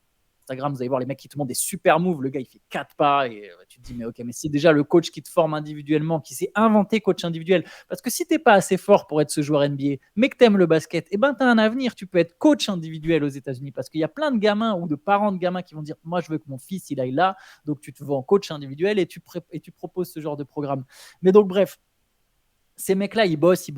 Vous allez voir les mecs qui te montrent des super moves. Le gars, il fait 4 pas et tu te dis, mais ok, mais c'est déjà le coach qui te forme individuellement, qui s'est inventé coach individuel. Parce que si tu n'es pas assez fort pour être ce joueur NBA, mais que tu aimes le basket, tu as un avenir. Tu peux être coach individuel aux États-Unis parce qu'il y a plein de gamins ou de parents de gamins qui vont dire, moi, je veux que mon fils, il aille là. Donc, tu te vois en coach individuel et tu proposes ce genre de programme. Mais donc, bref, ces mecs-là, ils bossent, et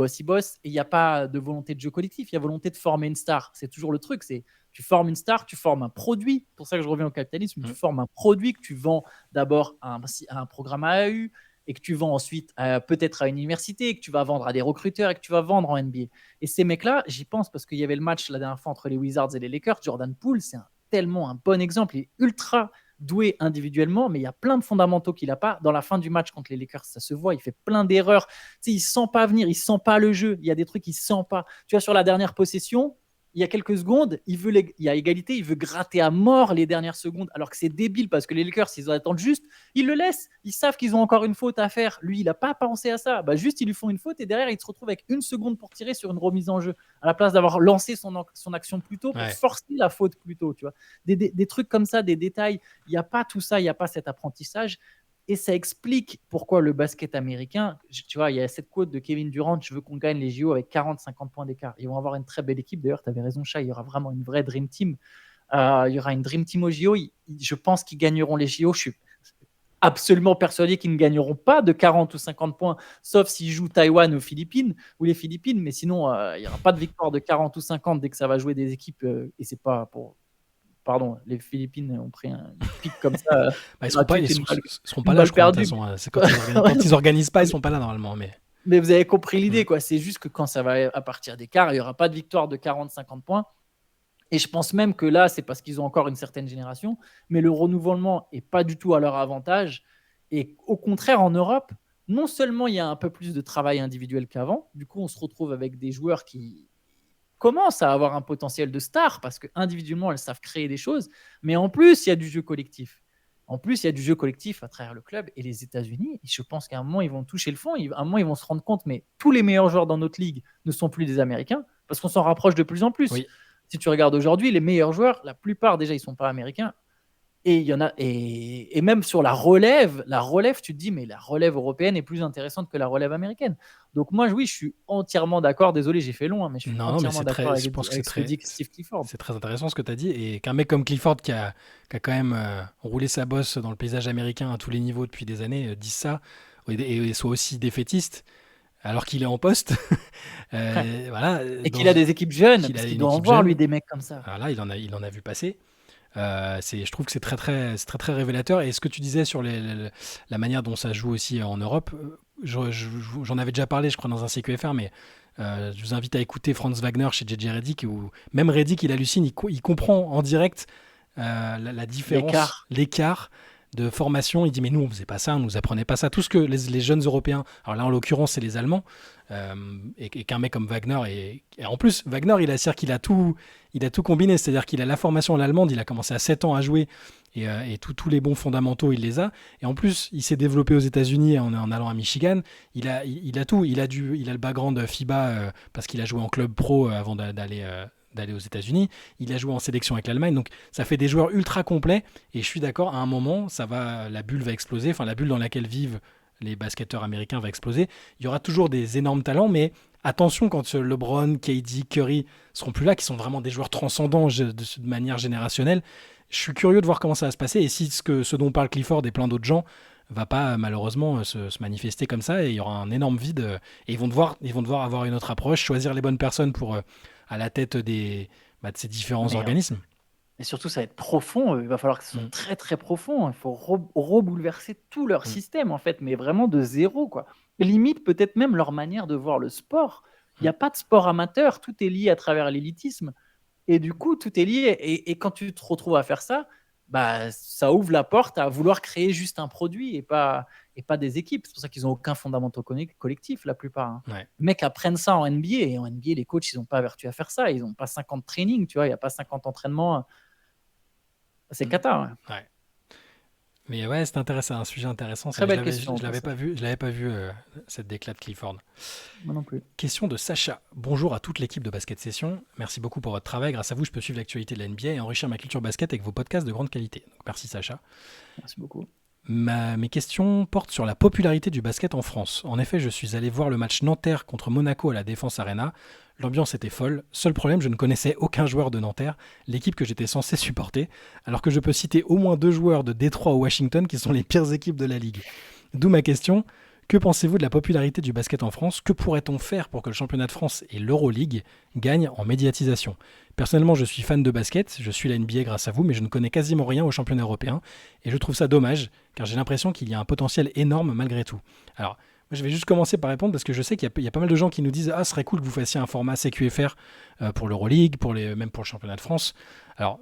il n'y a pas de volonté de jeu collectif, il y a volonté de former une star. C'est toujours le truc, c'est tu formes une star, tu formes un produit. C'est pour ça que je reviens au capitalisme. Tu formes un produit que tu vends d'abord à un programme AAU et que tu vends ensuite peut-être à une université, et que tu vas vendre à des recruteurs et que tu vas vendre en NBA. Et ces mecs-là, j'y pense parce qu'il y avait le match la dernière fois entre les Wizards et les Lakers. Jordan Poole, c'est tellement un bon exemple. Il est ultra doué individuellement, mais il y a plein de fondamentaux qu'il n'a pas. Dans la fin du match contre les Lakers, ça se voit, il fait plein d'erreurs. Tu sais, il ne sent pas venir, il ne sent pas le jeu. Il y a des trucs qu'il ne sent pas. Tu vois, sur la dernière possession, il y a quelques secondes, il y a égalité, il veut gratter à mort les dernières secondes, alors que c'est débile parce que les Lakers, ils attendent juste, ils le laissent, ils savent qu'ils ont encore une faute à faire. Lui, il n'a pas pensé à ça. Juste, ils lui font une faute et derrière, il se retrouve avec 1 seconde pour tirer sur une remise en jeu, à la place d'avoir lancé son action plus tôt pour forcer la faute plus tôt. Tu vois. Des trucs comme ça, des détails, il n'y a pas tout ça, il n'y a pas cet apprentissage. Et ça explique pourquoi le basket américain, tu vois, il y a cette quote de Kevin Durant, je veux qu'on gagne les JO avec 40-50 points d'écart. Ils vont avoir une très belle équipe. D'ailleurs, tu avais raison, Chat, il y aura vraiment une vraie Dream Team. Il y aura une Dream Team aux JO. Je pense qu'ils gagneront les JO. Je suis absolument persuadé qu'ils ne gagneront pas de 40 ou 50 points, sauf s'ils jouent Taïwan ou Philippines, ou les Philippines. Mais sinon, il n'y aura pas de victoire de 40 ou 50 dès que ça va jouer des équipes. Et c'est pas pour. Pardon, les Philippines ont pris un pic comme ça. Ils seront pas, seront pas une là, balle je crois. De perdue. toute façon, c'est quand ils organisent pas, ils sont pas là normalement. Mais vous avez compris l'idée, quoi. C'est juste que quand ça va à partir d'écart, il n'y aura pas de victoire de 40-50 points. Et je pense même que là, c'est parce qu'ils ont encore une certaine génération, mais le renouvellement n'est pas du tout à leur avantage. Et au contraire, en Europe, non seulement il y a un peu plus de travail individuel qu'avant, du coup, on se retrouve avec des joueurs qui commencent à avoir un potentiel de star parce qu'individuellement, elles savent créer des choses, mais en plus, il y a du jeu collectif. En plus, il y a du jeu collectif à travers le club et les États-Unis. Je pense qu'à un moment, ils vont toucher le fond. À un moment, ils vont se rendre compte, mais tous les meilleurs joueurs dans notre ligue ne sont plus des Américains parce qu'on s'en rapproche de plus en plus. Oui. Si tu regardes aujourd'hui, les meilleurs joueurs, la plupart déjà, ils ne sont pas américains. Et il y en a, et même sur la relève, tu te dis, mais la relève européenne est plus intéressante que la relève américaine. Donc moi, oui, je suis entièrement d'accord. Désolé, j'ai fait long, mais je suis entièrement d'accord avec ce que dit Steve Clifford. C'est très intéressant ce que tu as dit. Et qu'un mec comme Clifford, qui a quand même roulé sa bosse dans le paysage américain à tous les niveaux depuis des années, dise ça, et soit aussi défaitiste, alors qu'il est en poste. Voilà, et qu'il a des équipes jeunes, parce qu'il doit en voir, lui, des mecs comme ça. Voilà, il en a vu passer. Je trouve que c'est très révélateur. Et ce que tu disais sur la manière dont ça joue aussi en Europe, j'en avais déjà parlé, je crois, dans un CQFR, mais je vous invite à écouter Franz Wagner chez JJ Redick, où même Redick, il hallucine, il comprend en direct la différence, l'écart de formation. Il dit, mais nous, on faisait pas ça, on nous apprenait pas ça. Tout ce que les jeunes Européens, alors là, en l'occurrence, c'est les Allemands, et qu'un mec comme Wagner, et en plus, Wagner, il a tout combiné, c'est-à-dire qu'il a la formation en allemande, il a commencé à 7 ans à jouer, et tous les bons fondamentaux, il les a. Et en plus, il s'est développé aux États-Unis en allant à Michigan. Il a tout. Il a le background FIBA parce qu'il a joué en club pro avant d'aller aux États-Unis. Il a joué en sélection avec l'Allemagne. Donc, ça fait des joueurs ultra complets. Et je suis d'accord, à un moment, la bulle va exploser. Enfin, la bulle dans laquelle vivent les basketteurs américains va exploser. Il y aura toujours des énormes talents, mais attention quand LeBron, KD, Curry seront plus là, qui sont vraiment des joueurs transcendants de manière générationnelle. Je suis curieux de voir comment ça va se passer et si ce dont parle Clifford et plein d'autres gens va pas malheureusement se manifester comme ça, et il y aura un énorme vide, et ils vont devoir avoir une autre approche, choisir les bonnes personnes pour à la tête de ces différents organismes. Et surtout, ça va être profond. Il va falloir que ce soit très, très profond. Il faut rebouleverser tout leur système, en fait, mais vraiment de zéro, quoi. Limite, peut-être même leur manière de voir le sport. Il n'y a pas de sport amateur. Tout est lié à travers l'élitisme. Et du coup, tout est lié. Et quand tu te retrouves à faire ça, ça ouvre la porte à vouloir créer juste un produit et pas des équipes. C'est pour ça qu'ils n'ont aucun fondamental collectif, la plupart. Hein. Ouais. Les mecs apprennent ça en NBA. Et en NBA, les coachs, ils n'ont pas vertu à faire ça. Ils n'ont pas 50 trainings, tu vois. Il n'y a pas 50 entraînements. C'est cata. Ouais. Mais ouais, c'est intéressant, un sujet intéressant. Très belle question. Je l'avais pas vu cette déclat de Clifford. Moi non plus. Question de Sacha. Bonjour à toute l'équipe de Basket Session. Merci beaucoup pour votre travail. Grâce à vous, je peux suivre l'actualité de la NBA et enrichir ma culture basket avec vos podcasts de grande qualité. Donc, merci Sacha. Merci beaucoup. Mes questions portent sur la popularité du basket en France. En effet, je suis allé voir le match Nanterre contre Monaco à la Défense Arena. L'ambiance était folle. Seul problème, je ne connaissais aucun joueur de Nanterre, l'équipe que j'étais censé supporter, alors que je peux citer au moins 2 joueurs de Détroit ou Washington qui sont les pires équipes de la ligue. D'où ma question. Que pensez-vous de la popularité du basket en France ? Que pourrait-on faire pour que le championnat de France et l'Euroleague gagnent en médiatisation ? Personnellement, je suis fan de basket, je suis la NBA grâce à vous, mais je ne connais quasiment rien au championnat européen, et je trouve ça dommage, car j'ai l'impression qu'il y a un potentiel énorme malgré tout. Alors, moi, je vais juste commencer par répondre, parce que je sais qu'il y a pas mal de gens qui nous disent « Ah, ce serait cool que vous fassiez un format CQFR pour l'Euroleague, même pour le championnat de France. » Alors,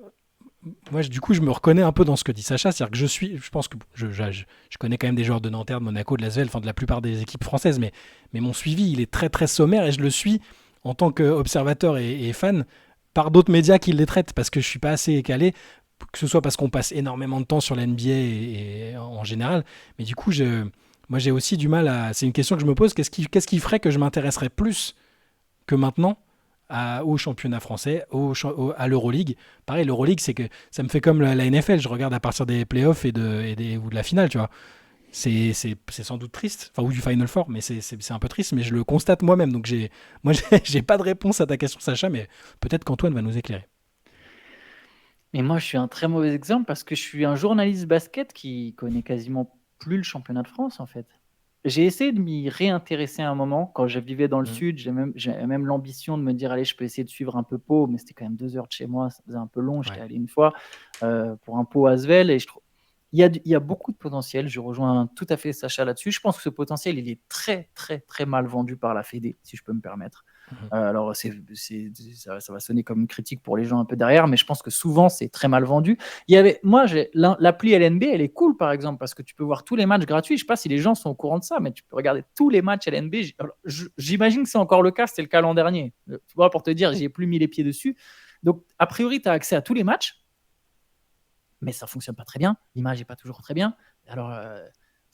moi, du coup, je me reconnais un peu dans ce que dit Sacha, c'est-à-dire que je pense que je connais quand même des joueurs de Nanterre, de Monaco, de l'Asvel, enfin de la plupart des équipes françaises, mais mon suivi, il est très très sommaire, et je le suis en tant qu'observateur et fan par d'autres médias qui les traitent, parce que je suis pas assez calé, que ce soit parce qu'on passe énormément de temps sur la NBA et en général, mais du coup, moi j'ai aussi du mal à... C'est une question que je me pose, qu'est-ce qui ferait que je m'intéresserais plus que maintenant au championnat français, à l'Euroleague. Pareil, l'Euroleague, c'est que ça me fait comme la NFL, je regarde à partir des playoffs ou de la finale, tu vois. c'est sans doute triste, enfin, ou du Final Four, mais c'est un peu triste, mais je le constate moi-même. Donc, moi, j'ai pas de réponse à ta question, Sacha, mais peut-être qu'Antoine va nous éclairer. Mais moi, je suis un très mauvais exemple parce que je suis un journaliste basket qui connaît quasiment plus le championnat de France, en fait. J'ai essayé de m'y réintéresser à un moment. Quand je vivais dans le Mm. sud, j'avais même l'ambition de me dire, allez, je peux essayer de suivre un peu Pau, mais c'était quand même 2 heures de chez moi, ça faisait un peu long. J'étais Ouais. allé une fois pour un Pau Asvel et je trouve il y a beaucoup de potentiel. Je rejoins tout à fait Sacha là-dessus. Je pense que ce potentiel, il est très, très, très mal vendu par la Fédé, si je peux me permettre. Mhm. Alors, ça va sonner comme une critique pour les gens un peu derrière, mais je pense que souvent, c'est très mal vendu. Moi, l'appli LNB, elle est cool, par exemple, parce que tu peux voir tous les matchs gratuits. Je ne sais pas si les gens sont au courant de ça, mais tu peux regarder tous les matchs LNB. Alors, j'imagine que c'est encore le cas, c'était le cas l'an dernier. Tu vois, pour te dire, j'y ai plus mis les pieds dessus. Donc, a priori, tu as accès à tous les matchs, mais ça fonctionne pas très bien. L'image n'est pas toujours très bien. Alors,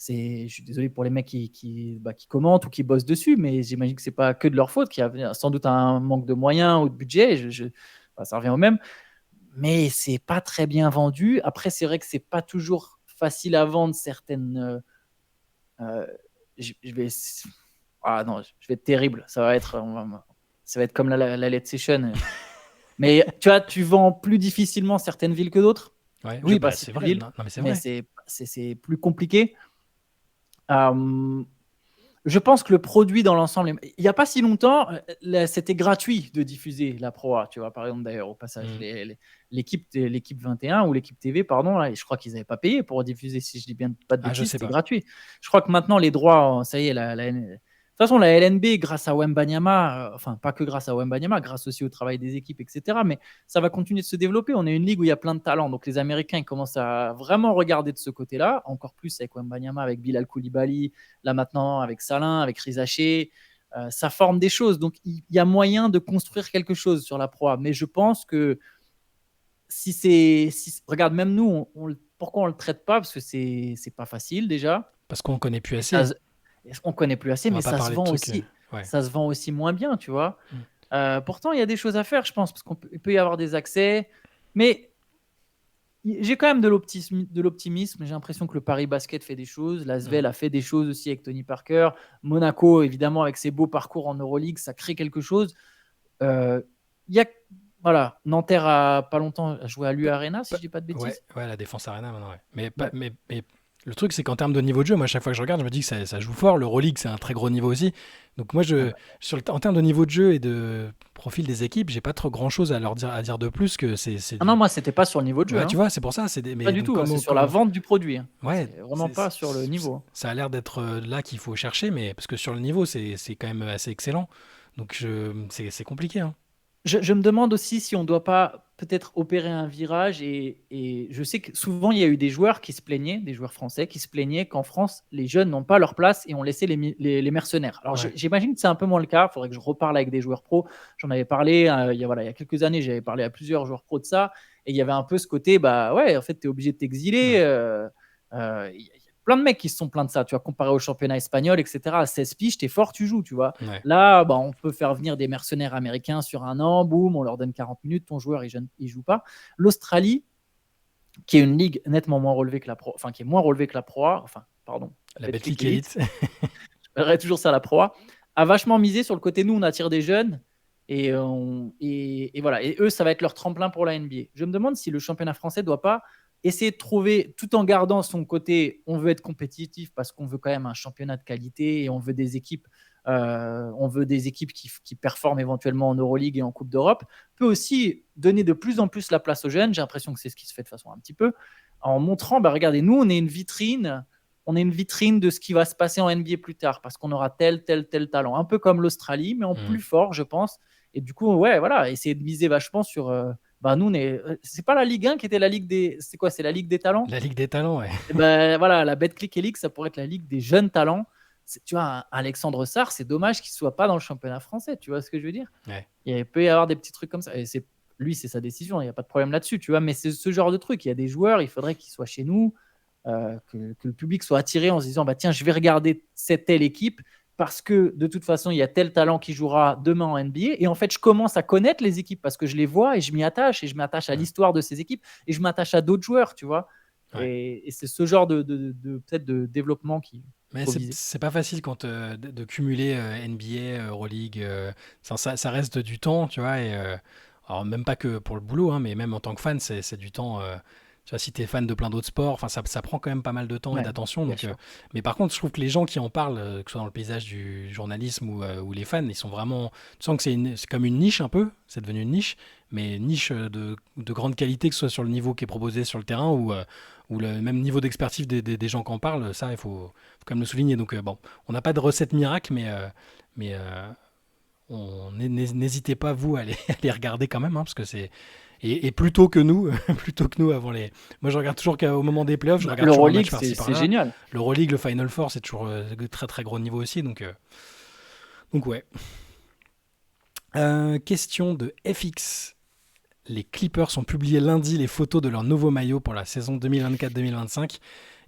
je suis désolé pour les mecs qui commentent ou qui bossent dessus, mais j'imagine que c'est pas que de leur faute, qu'il y a sans doute un manque de moyens ou de budget. Ça revient au même. Mais c'est pas très bien vendu. Après, c'est vrai que c'est pas toujours facile à vendre certaines. Euh, je vais. Ah non, je vais être terrible. Ça va être comme la Let's Session. Mais tu vois, tu vends plus difficilement certaines villes que d'autres. Ouais. Je ne Oui, vais pas bah c'est citer de vrai. ville, Non, non, mais c'est mais vrai. c'est plus compliqué. Euh, je pense que le produit dans l'ensemble, il n'y a pas si longtemps, c'était gratuit de diffuser la Pro A, tu vois, par exemple, d'ailleurs, au passage. Mm. L'équipe 21 ou l'équipe TV, pardon, là, je crois qu'ils n'avaient pas payé pour diffuser, si je dis bien pas de Ah, je bêtises, sais c'était pas. gratuit. Je crois que maintenant, les droits, ça y est, de toute façon, la LNB, grâce à Wembanyama, enfin, pas que grâce à Wembanyama, grâce aussi au travail des équipes, etc., mais ça va continuer de se développer. On est une ligue où il y a plein de talents. Donc, les Américains, ils commencent à vraiment regarder de ce côté-là, encore plus avec Wembanyama, avec Bilal Koulibaly, là maintenant avec Salin, avec Rizaché. Ça forme des choses. Donc, il y a moyen de construire quelque chose sur la proie. Mais je pense que regarde, même nous, pourquoi on le traite pas? Parce que c'est pas facile déjà. Parce qu'on connaît plus Et ça, assez. on connaît plus assez, On mais va pas parler de trucs. Ouais. ça se vend aussi moins bien, tu vois. Mm. Pourtant, il y a des choses à faire, je pense, parce qu'il peut y avoir des accès. Mais j'ai quand même de l'optimisme. J'ai l'impression que le Paris Basket fait des choses. Mm. L'Asvel a fait des choses aussi avec Tony Parker. Monaco, évidemment, avec ses beaux parcours en Euroleague, ça crée quelque chose. Euh, Il y a, voilà, Nanterre a pas longtemps joué à l'U Arena, si je dis pas de Ouais, bêtises. ouais, la défense arena maintenant, ouais. Ouais. Mais le truc, c'est qu'en termes de niveau de jeu, moi, à chaque fois que je regarde, je me dis que ça joue fort. L'Euroleague, c'est un très gros niveau aussi. Donc, moi, Ah bah, en termes de niveau de jeu et de profil des équipes, j'ai pas trop grand chose à dire de plus que c'est ah non, du. moi, c'était pas sur le niveau de jeu, Ouais, tu hein. vois, c'est pour ça. Pas Mais du donc, tout, hein. C'est sur la vente du produit, hein. ouais, C'est vraiment pas sur le niveau. ça a l'air d'être là qu'il faut chercher, mais parce que sur le niveau, c'est quand même assez excellent. Donc, c'est compliqué, hein. Je me demande aussi si on ne doit pas peut-être opérer un virage et je sais que souvent il y a eu des joueurs qui se plaignaient, des joueurs français qui se plaignaient qu'en France, les jeunes n'ont pas leur place et ont laissé les mercenaires. Alors Ouais. j'imagine que c'est un peu moins le cas, il faudrait que je reparle avec des joueurs pros. J'en avais parlé il y a quelques années, j'avais parlé à plusieurs joueurs pros de ça et il y avait un peu ce côté, bah ouais, en fait, tu es obligé de t'exiler. Mm. Il y a plein de mecs qui se sont plaints de ça, tu vois, comparé au championnat espagnol, etc. À 16 piges, t'es fort, tu joues, tu vois. Ouais. Là, bah, on peut faire venir des mercenaires américains sur un an, boum, on leur donne 40 minutes, ton joueur, il joue pas. L'Australie, qui est une ligue nettement moins relevée que la Pro, enfin, qui est moins relevée que la Pro A, enfin, pardon, La Betclic Betclic Elite, Elite. j'appellerais toujours ça la Pro A, a vachement misé sur le côté nous, on attire des jeunes. Et voilà. Et eux, ça va être leur tremplin pour la NBA. Je me demande si le championnat français ne doit pas essayer de trouver, tout en gardant son côté, on veut être compétitif parce qu'on veut quand même un championnat de qualité et on veut des équipes qui performent éventuellement en Euroleague et en Coupe d'Europe, peut aussi donner de plus en plus la place aux jeunes. J'ai l'impression que c'est ce qui se fait de façon un petit peu, en montrant, bah, regardez, nous, on est une vitrine de ce qui va se passer en NBA plus tard, parce qu'on aura tel talent. Un peu comme l'Australie, mais en Mm. plus fort, je pense. Et du coup, ouais, voilà, essayer de miser vachement sur. Bah, nous, c'est pas la Ligue 1 qui était la Ligue des. C'est quoi? C'est la Ligue des talents? La Ligue des talents, ouais. Et ben voilà, la Betclic Elite, ça pourrait être la Ligue des jeunes talents. Tu vois, Alexandre Sarr, c'est dommage qu'il soit pas dans le championnat français. Tu vois ce que je veux dire? Ouais. Il peut y avoir des petits trucs comme ça. Et lui, c'est sa décision, il n'y a pas de problème là-dessus, tu vois. Mais c'est ce genre de truc. Il y a des joueurs, il faudrait qu'ils soient chez nous, que le public soit attiré en se disant, bah tiens, je vais regarder cette telle équipe parce que de toute façon, il y a tel talent qui jouera demain en NBA. Et en fait, je commence à connaître les équipes parce que je les vois et je m'y attache et je m'attache à Mm. l'histoire de ces équipes et je m'attache à d'autres joueurs, tu vois. Ouais. Et c'est ce genre peut-être de développement qu'il Mais faut viser. c'est pas facile quand de cumuler NBA, Euroleague, ça reste du temps, tu vois. Alors même pas que pour le boulot, hein, mais même en tant que fan, c'est du temps. Tu vois, si t'es fan de plein d'autres sports, enfin ça prend quand même pas mal de temps et Ouais, d'attention. bien Donc, sûr. mais par contre, je trouve que les gens qui en parlent, que ce soit dans le paysage du journalisme ou les fans, ils sont vraiment. Tu sens que c'est comme une niche un peu. C'est devenu une niche, mais une niche de grande qualité, que ce soit sur le niveau qui est proposé sur le terrain ou le même niveau d'expertise des gens qui en parlent. Ça, il faut quand même le souligner. Donc, bon, on n'a pas de recette miracle, mais n'hésitez pas, vous, à les, à les regarder quand même, hein, parce que c'est. Et plutôt que nous, plutôt que nous avant les. Moi, je regarde toujours qu'au moment des playoffs, je Bah, regarde toujours un l'Euroleague, match par-ci c'est par-là. génial. L'Euroleague, le Final Four, c'est toujours très très gros niveau aussi. Donc ouais. Question de FX. Les Clippers ont publié lundi les photos de leur nouveau maillot pour la saison 2024-2025.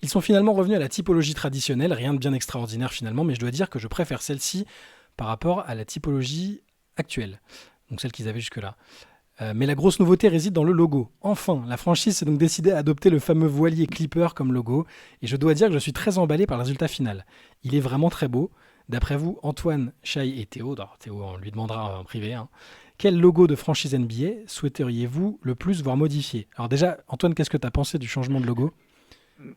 Ils sont finalement revenus à la typologie traditionnelle, rien de bien extraordinaire finalement, mais je dois dire que je préfère celle-ci par rapport à la typologie actuelle, donc celle qu'ils avaient jusque-là. Mais la grosse nouveauté réside dans le logo. Enfin, la franchise s'est donc décidée à adopter le fameux voilier Clipper comme logo, et je dois dire que je suis très emballé par le résultat final. Il est vraiment très beau. D'après vous, Antoine, Shai et Théo, alors Théo on lui demandera en privé, hein, quel logo de franchise NBA souhaiteriez-vous le plus voir modifié? Alors déjà, Antoine, qu'est-ce que tu as pensé du changement de logo?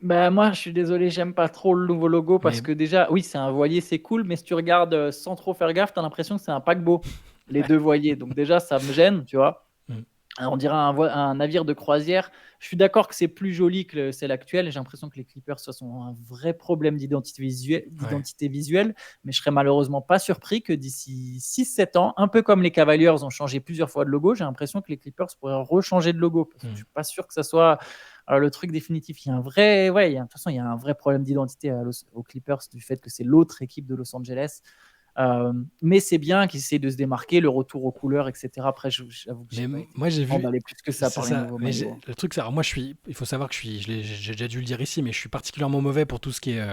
Bah, moi, je suis désolé, j'aime pas trop le nouveau logo parce Mais que déjà, oui, c'est un voilier, c'est cool, mais si tu regardes sans trop faire gaffe, tu as l'impression que c'est un paquebot, les deux voiliers. Donc déjà, ça me gêne, tu vois. mm, On dirait un navire de croisière. Je suis d'accord que c'est plus joli que celle actuelle. J'ai l'impression que les Clippers ce sont un vrai problème ouais, d'identité visuelle, mais je serais malheureusement pas surpris que d'ici 6-7 ans, un peu comme les Cavaliers ont changé plusieurs fois de logo, j'ai l'impression que les Clippers pourraient rechanger de logo parce que je mm. suis pas sûr que ça soit le truc définitif. Il y a un vrai, ouais, de toute façon, il y a un vrai problème d'identité aux Clippers du fait que c'est l'autre équipe de Los Angeles. Mais c'est bien qu'ils essaient de se démarquer, le retour aux couleurs, etc. Après, j'avoue que j'ai Mais pas été moi j'ai vu, emballé plus que ça c'est par les ça. nouveaux Mais maillots. le truc, c'est, alors moi il faut savoir que j'ai déjà dû le dire ici, mais je suis particulièrement mauvais pour tout ce qui est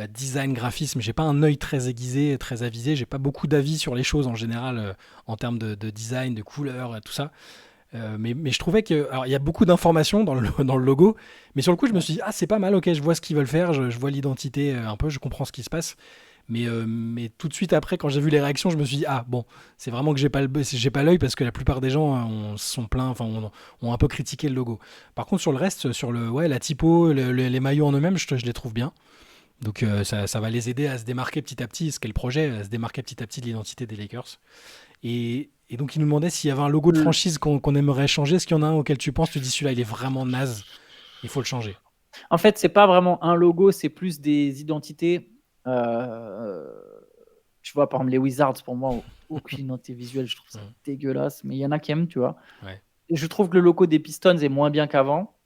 design, graphisme. J'ai pas un œil très aiguisé, très avisé. J'ai pas beaucoup d'avis sur les choses en général en termes de design, de couleurs, tout ça. Mais je trouvais que, alors il y a beaucoup d'informations dans dans le logo, mais sur le coup je me Ouais. suis dit ah c'est pas mal, ok, je vois ce qu'ils veulent faire, je vois l'identité un peu, je comprends ce qui se passe. Mais tout de suite après, quand j'ai vu les réactions, je me suis dit ah bon, c'est vraiment que j'ai pas l'œil parce que la plupart des gens sont pleins, enfin ont un peu critiqué le logo. Par contre sur le reste, sur ouais la typo, les maillots en eux-mêmes, je les trouve bien. Donc ça va les aider à se démarquer petit à petit, ce qu'est le projet, à se démarquer petit à petit de l'identité des Lakers. Et donc il nous demandait s'il y avait un logo de Le- franchise qu'on aimerait changer. Est-ce qu'il y en a un auquel tu penses, tu dis celui-là il est vraiment naze, il faut le changer. En fait, c'est pas vraiment un logo, c'est plus des identités. Euh, Tu vois, par exemple, les Wizards, pour moi, aucune identité visuelle, je trouve ça Mm. dégueulasse, mais il y en a qui aiment, tu vois. Ouais. Et je trouve que le logo des Pistons est moins bien qu'avant.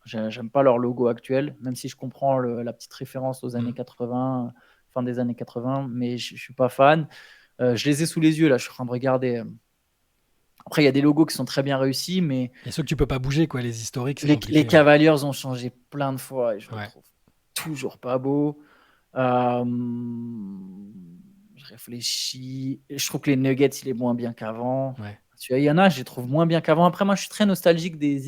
J'aime pas leur logo actuel, même si je comprends la petite référence aux années Mm. 80, fin des années 80, mais je suis pas fan. Je les ai sous les yeux, là, je suis en train de regarder. Après, il y a des logos qui sont très bien réussis, mais Et ceux que tu peux pas bouger, quoi, les historiques, c'est les compliqué. Ouais. Cavaliers ont changé plein de fois et je le Ouais. trouve toujours pas beau. Euh, je réfléchis. Je trouve que les Nuggets, il est moins bien qu'avant. Ouais. Tu vois, il y en a, je les trouve moins bien qu'avant. Après, moi, je suis très nostalgique Bah des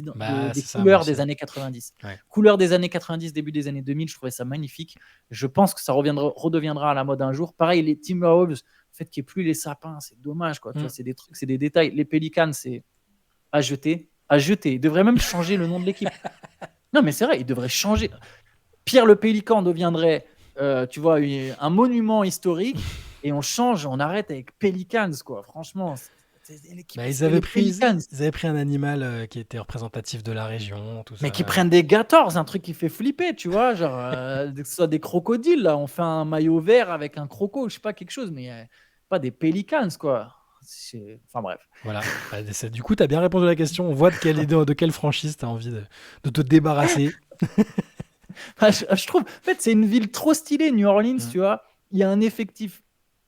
c'est ça moi couleurs des aussi. années 90. Ouais. Couleurs des années 90, début des années 2000, je trouvais ça magnifique. Je pense que ça redeviendra à la mode un jour. Pareil, les Timberwolves, le fait qu'il n'y ait plus les sapins, c'est dommage, quoi. Tu vois, Mm. c'est des trucs, c'est des détails. Les Pelicans, c'est à jeter. À jeter. Ils devraient même changer le nom de l'équipe. Non, mais c'est vrai, ils devraient changer. Pierre le Pélican deviendrait, tu vois, un monument historique et on change, on arrête avec Pelicans, quoi. Franchement, l'équipe, Bah, c'est les Pelicans. ils avaient pris un animal qui était représentatif de la région, tout Mais qui ça. prennent des Gators, un truc qui fait flipper, tu vois, genre, que ce soit des crocodiles, là, on fait un maillot vert avec un croco, je sais pas, quelque chose, mais pas des Pelicans, quoi. Enfin bref. Voilà. Bah, du coup, tu as bien répondu à la question. On voit de quelle franchise tu as envie de te débarrasser. Je trouve, en fait, c'est une ville trop stylée, New Orleans, Mm. tu vois. Il y a un effectif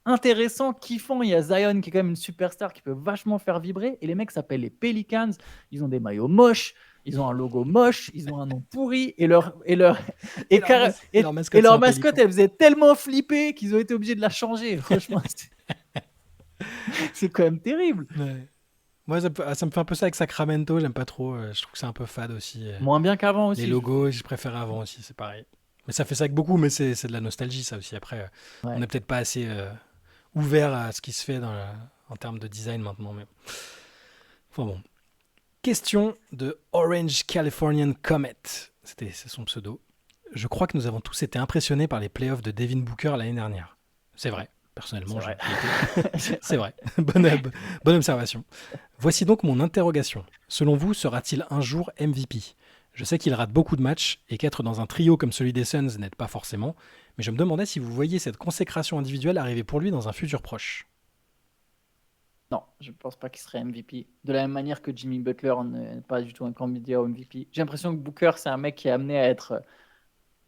intéressant, kiffant. Il y a Zion qui est quand même une superstar qui peut vachement faire vibrer. Et les mecs s'appellent les Pelicans. Ils ont des maillots moches. Ils ont un logo moche. Ils ont un nom pourri. Et leur, et leur et mascotte, c'est leur un mascotte, pélican. elle faisait tellement flipper qu'ils ont été obligés de la changer. Franchement, c'est quand même terrible. Ouais. Moi, ça me fait un peu ça avec Sacramento, j'aime pas trop. Je trouve que c'est un peu fade aussi. Moins bien qu'avant Les aussi, je trouve. logos, je préfère avant aussi, c'est pareil. Mais ça fait ça avec beaucoup, mais c'est de la nostalgie, ça aussi. Après, on Ouais. n'est peut-être pas assez ouvert à ce qui se fait en termes de design maintenant. Mais enfin bon. Question de Orange Californian Comet. C'est son pseudo. Je crois que nous avons tous été impressionnés par les playoffs de Devin Booker l'année dernière. C'est vrai. Personnellement, C'est vrai. j'y étais. C'est C'est vrai. vrai. Bonne observation. Voici donc mon interrogation. Selon vous, sera-t-il un jour MVP? Je sais qu'il rate beaucoup de matchs et qu'être dans un trio comme celui des Suns n'aide pas forcément, mais je me demandais si vous voyiez cette consécration individuelle arriver pour lui dans un futur proche. Non, je ne pense pas qu'il serait MVP. De la même manière que Jimmy Butler n'est pas du tout un candidat au MVP. J'ai l'impression que Booker, c'est un mec qui est amené à être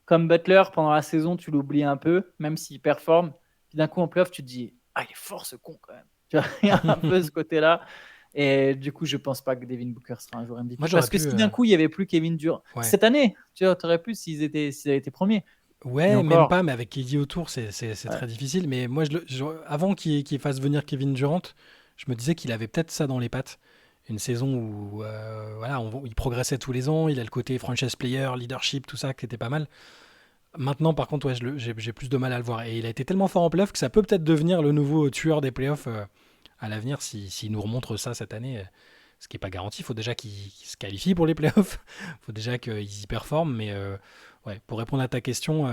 comme Butler pendant la saison, tu l'oublies un peu, même s'il performe. Puis d'un coup, en playoff, tu te dis, ah, il est fort ce con quand même. Tu vois, il y a un peu ce côté-là. Et du coup, je pense pas que Devin Booker sera un jour Moi, MVP. j'aurais Parce que pu. si d'un coup, il n'y avait plus Kevin Durant, Ouais. cette année, tu vois, aurais pu s'ils avaient été premiers. Mais Ouais, même encore, pas, mais avec KD autour, c'est ouais, très difficile. Mais moi, avant qu'il fasse venir Kevin Durant, je me disais qu'il avait peut-être ça dans les pattes. Une saison où voilà, il progressait tous les ans, il a le côté franchise player, leadership, tout ça, qui était pas mal. Maintenant, par contre, ouais, j'ai plus de mal à le voir. Et il a été tellement fort en playoff que ça peut peut-être devenir le nouveau tueur des playoffs à l'avenir s'il nous remontre ça cette année. Ce qui n'est pas garanti. Il faut déjà qu'il se qualifie pour les playoffs. Il faut déjà qu'ils y performent. Mais ouais, pour répondre à ta question,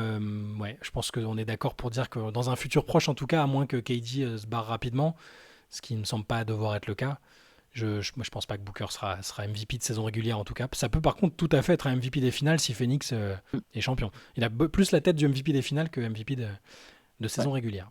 ouais, je pense qu'on est d'accord pour dire que dans un futur proche, en tout cas, à moins que KD se barre rapidement, ce qui ne me semble pas devoir être le cas, moi, je pense pas que Booker sera MVP de saison régulière en tout cas. Ça peut par contre tout à fait être un MVP des finales si Phoenix est champion. Il a plus la tête du MVP des finales que MVP de ouais. saison régulière.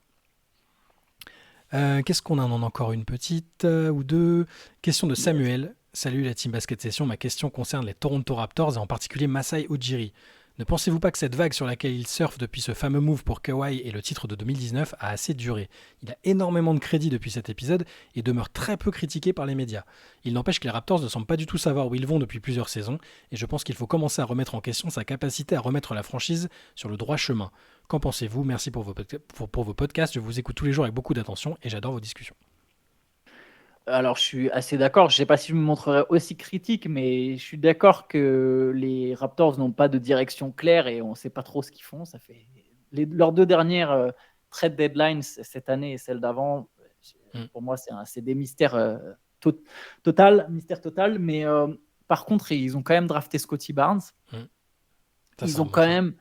Qu'est-ce qu'on en a encore une petite ou deux? Question de Yes. Samuel. Salut la team basket session. Ma question concerne les Toronto Raptors et en particulier Masai Ujiri. Ne pensez-vous pas que cette vague sur laquelle il surfe depuis ce fameux move pour Kawhi et le titre de 2019 a assez duré? Il a énormément de crédit depuis cet épisode et demeure très peu critiqué par les médias. Il n'empêche que les Raptors ne semblent pas du tout savoir où ils vont depuis plusieurs saisons et je pense qu'il faut commencer à remettre en question sa capacité à remettre la franchise sur le droit chemin. Qu'en pensez-vous? Merci pour vos podcasts. Je vous écoute tous les jours avec beaucoup d'attention et j'adore vos discussions. Alors, je suis assez d'accord. Je ne sais pas si je me montrerai aussi critique, mais je suis d'accord que les Raptors n'ont pas de direction claire et on ne sait pas trop ce qu'ils font. Ça fait leurs deux dernières trade deadlines cette année et celle d'avant. Mm. Pour moi, c'est des mystères mystère total. Mais par contre, ils ont quand même drafté Scotty Barnes. Mm. Ça, c'est Ils un ont bon quand choix. même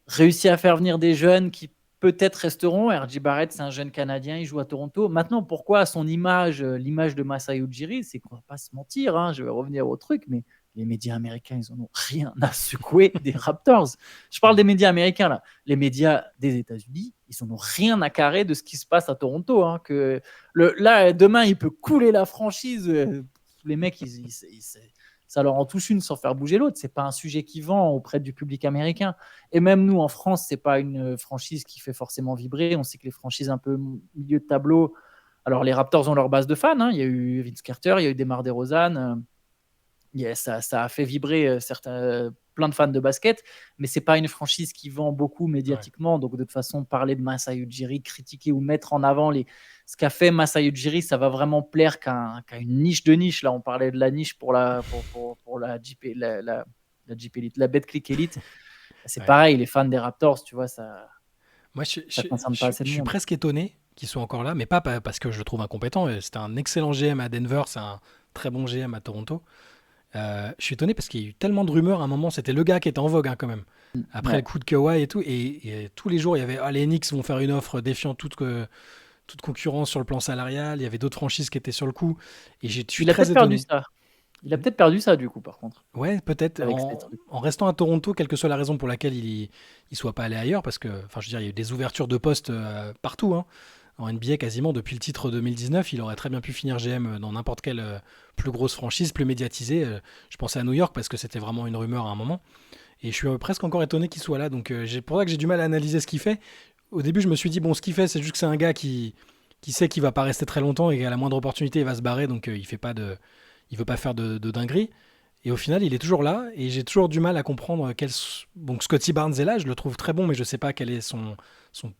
réussi à faire venir des jeunes qui peut-être resteront. R.J. Barrett, c'est un jeune Canadien, il joue à Toronto. Maintenant, pourquoi son image, l'image de Masai Ujiri, c'est qu'on va pas se mentir, hein, je vais revenir au truc, mais les médias américains, ils en ont rien à secouer des Raptors. Je parle Mm. des médias américains, là. Les médias des États-Unis, ils en ont rien à carrer de ce qui se passe à Toronto. Hein, là, demain, il peut couler la franchise. Les mecs, ça leur en touche une sans faire bouger l'autre. C'est pas un sujet qui vend auprès du public américain. Et même nous, en France, c'est pas une franchise qui fait forcément vibrer. On sait que les franchises un peu milieu de tableau. Alors, les Raptors ont leur base de fans. Hein. Il y a eu Vince Carter, il y a eu Demar DeRozan. Ça a fait vibrer plein de fans de basket, mais c'est pas une franchise qui vend beaucoup Ouais. médiatiquement. Donc, de toute façon, parler de Masai Ujiri, critiquer ou mettre en avant ce qu'a fait Masai Ujiri, ça va vraiment plaire qu'à une niche de niche. Là, on parlait de la niche pour la JP, la JP Elite, la BetClick Elite. C'est Ouais. pareil, les fans des Raptors, tu vois, Moi, ça concerne pas assez je de suis monde. presque étonné qu'il soit encore là, mais pas parce que je le trouve incompétent. C'était un excellent GM à Denver, c'est un très bon GM à Toronto. Je suis étonné parce qu'il y a eu tellement de rumeurs à un moment. C'était le gars qui était en vogue hein, quand même. Après le Ouais. coup de Kawhi et tout. Et tous les jours, il y avait les Knicks vont faire une offre défiant toute concurrence sur le plan salarial. Il y avait d'autres franchises qui étaient sur le coup. Et je suis Il a très peut-être perdu étonné. ça. Il a peut-être perdu ça, du coup, par contre, Ouais, peut-être avec ces trucs. en restant à Toronto, quelle que soit la raison pour laquelle il soit pas allé ailleurs, parce que, enfin, je veux dire, il y a eu des ouvertures de postes partout, hein. En NBA, quasiment depuis le titre 2019, il aurait très bien pu finir GM dans n'importe quelle plus grosse franchise, plus médiatisée. Je pensais à New York parce que c'était vraiment une rumeur à un moment. Et je suis presque encore étonné qu'il soit là. Donc, pour ça que j'ai du mal à analyser ce qu'il fait. Au début, je me suis dit, bon, ce qu'il fait, c'est juste que c'est un gars qui sait qu'il va pas rester très longtemps et qu'à la moindre opportunité, il va se barrer. Donc, il veut pas faire de dinguerie. Et au final, il est toujours là et j'ai toujours du mal à comprendre Donc Scotty Barnes est là, je le trouve très bon, mais je sais pas quel est son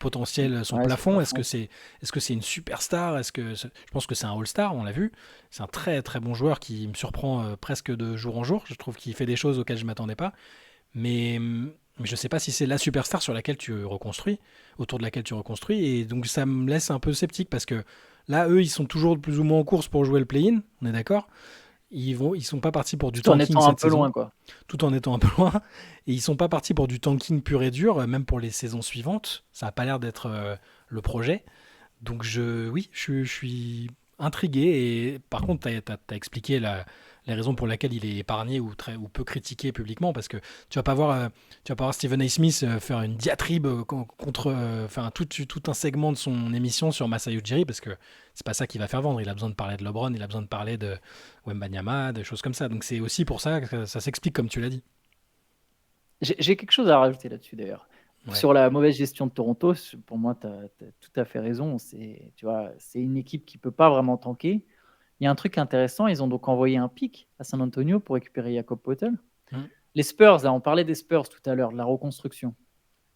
potentiel, son Ouais, c'est plafond. pas Est-ce que faux. c'est une superstar? Je pense que c'est un All-Star, on l'a vu. C'est un très très bon joueur qui me surprend presque de jour en jour. Je trouve qu'il fait des choses auxquelles je m'attendais pas. Mais je sais pas si c'est la superstar sur laquelle tu reconstruis, autour de laquelle tu reconstruis. Et donc ça me laisse un peu sceptique parce que là, eux, ils sont toujours plus ou moins en course pour jouer le play-in, on est d'accord? Ils sont pas partis pour du Tout en tanking étant un cette peu saison, loin, quoi. tout en étant un peu loin. Et ils sont pas partis pour du tanking pur et dur, même pour les saisons suivantes. Ça a pas l'air d'être le projet. Donc oui, je suis intrigué. Et par contre, tu as expliqué les raisons pour lesquelles il est épargné ou peu critiqué publiquement, parce que tu vas pas voir, euh, tu vas pas voir Stephen A. Smith faire une diatribe contre, enfin tout un segment de son émission sur Masai Ujiri, parce que c'est pas ça qui va faire vendre. Il a besoin de parler de LeBron, il a besoin de parler de Wembanyama, de choses comme ça. Donc c'est aussi pour ça que ça s'explique comme tu l'as dit. J'ai quelque chose à rajouter là-dessus d'ailleurs. Ouais. Sur la mauvaise gestion de Toronto, pour moi, tu as tout à fait raison. Tu vois, c'est une équipe qui ne peut pas vraiment tanker. Il y a un truc intéressant, ils ont donc envoyé un pick à San Antonio pour récupérer Jakob Poeltl. Mm. Les Spurs, là, on parlait des Spurs tout à l'heure, de la reconstruction.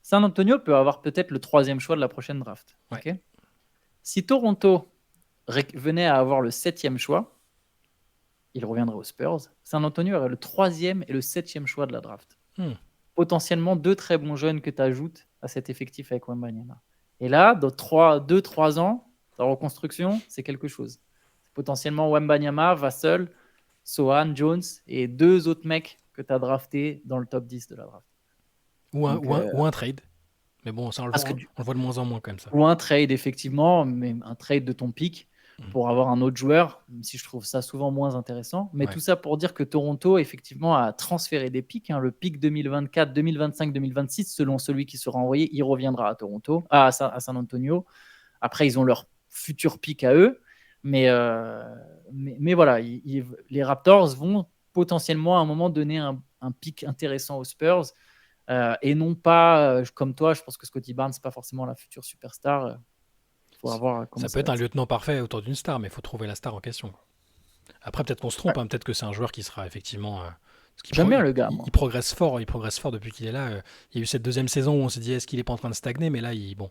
San Antonio peut avoir peut-être le troisième choix de la prochaine draft. Ouais. Ok. Si Toronto venait à avoir le septième choix, il reviendrait aux Spurs. San Antonio aurait le troisième et le septième choix de la draft. Mm. Potentiellement deux très bons jeunes que tu ajoutes à cet effectif avec Wembanyama. Et là, dans 2-3 ans, ta reconstruction, c'est quelque chose. Potentiellement, Wembanyama, Vassell, Sohan, Jones et deux autres mecs que tu as draftés dans le top 10 de la draft. Donc, Ou un trade. Mais bon, ça, parce que on le voit de moins en moins comme ça. ou un trade, effectivement, mais un trade de ton pick Mm. pour avoir un autre joueur, même si je trouve ça souvent moins intéressant. Mais Ouais. tout ça pour dire que Toronto, effectivement, a transféré des picks. Le pick 2024, 2025, 2026, selon celui qui sera envoyé, il reviendra à Toronto, à San Antonio. Après, ils ont leur futur pick à eux. Mais voilà, les Raptors vont potentiellement à un moment donner un pick intéressant aux Spurs. Et non pas, comme toi, je pense que Scotty Barnes, c'est pas forcément la future superstar. Il faut voir comment Ça peut ça être va un être. lieutenant parfait autour d'une star, mais il faut trouver la star en question. Après, peut-être qu'on se trompe, Ouais. hein, peut-être que c'est un joueur qui sera effectivement. Parce J'aime bien le gars, moi. il progresse fort depuis qu'il est là. Il y a eu cette deuxième saison où on s'est dit est-ce qu'il est pas en train de stagner, mais là, bon,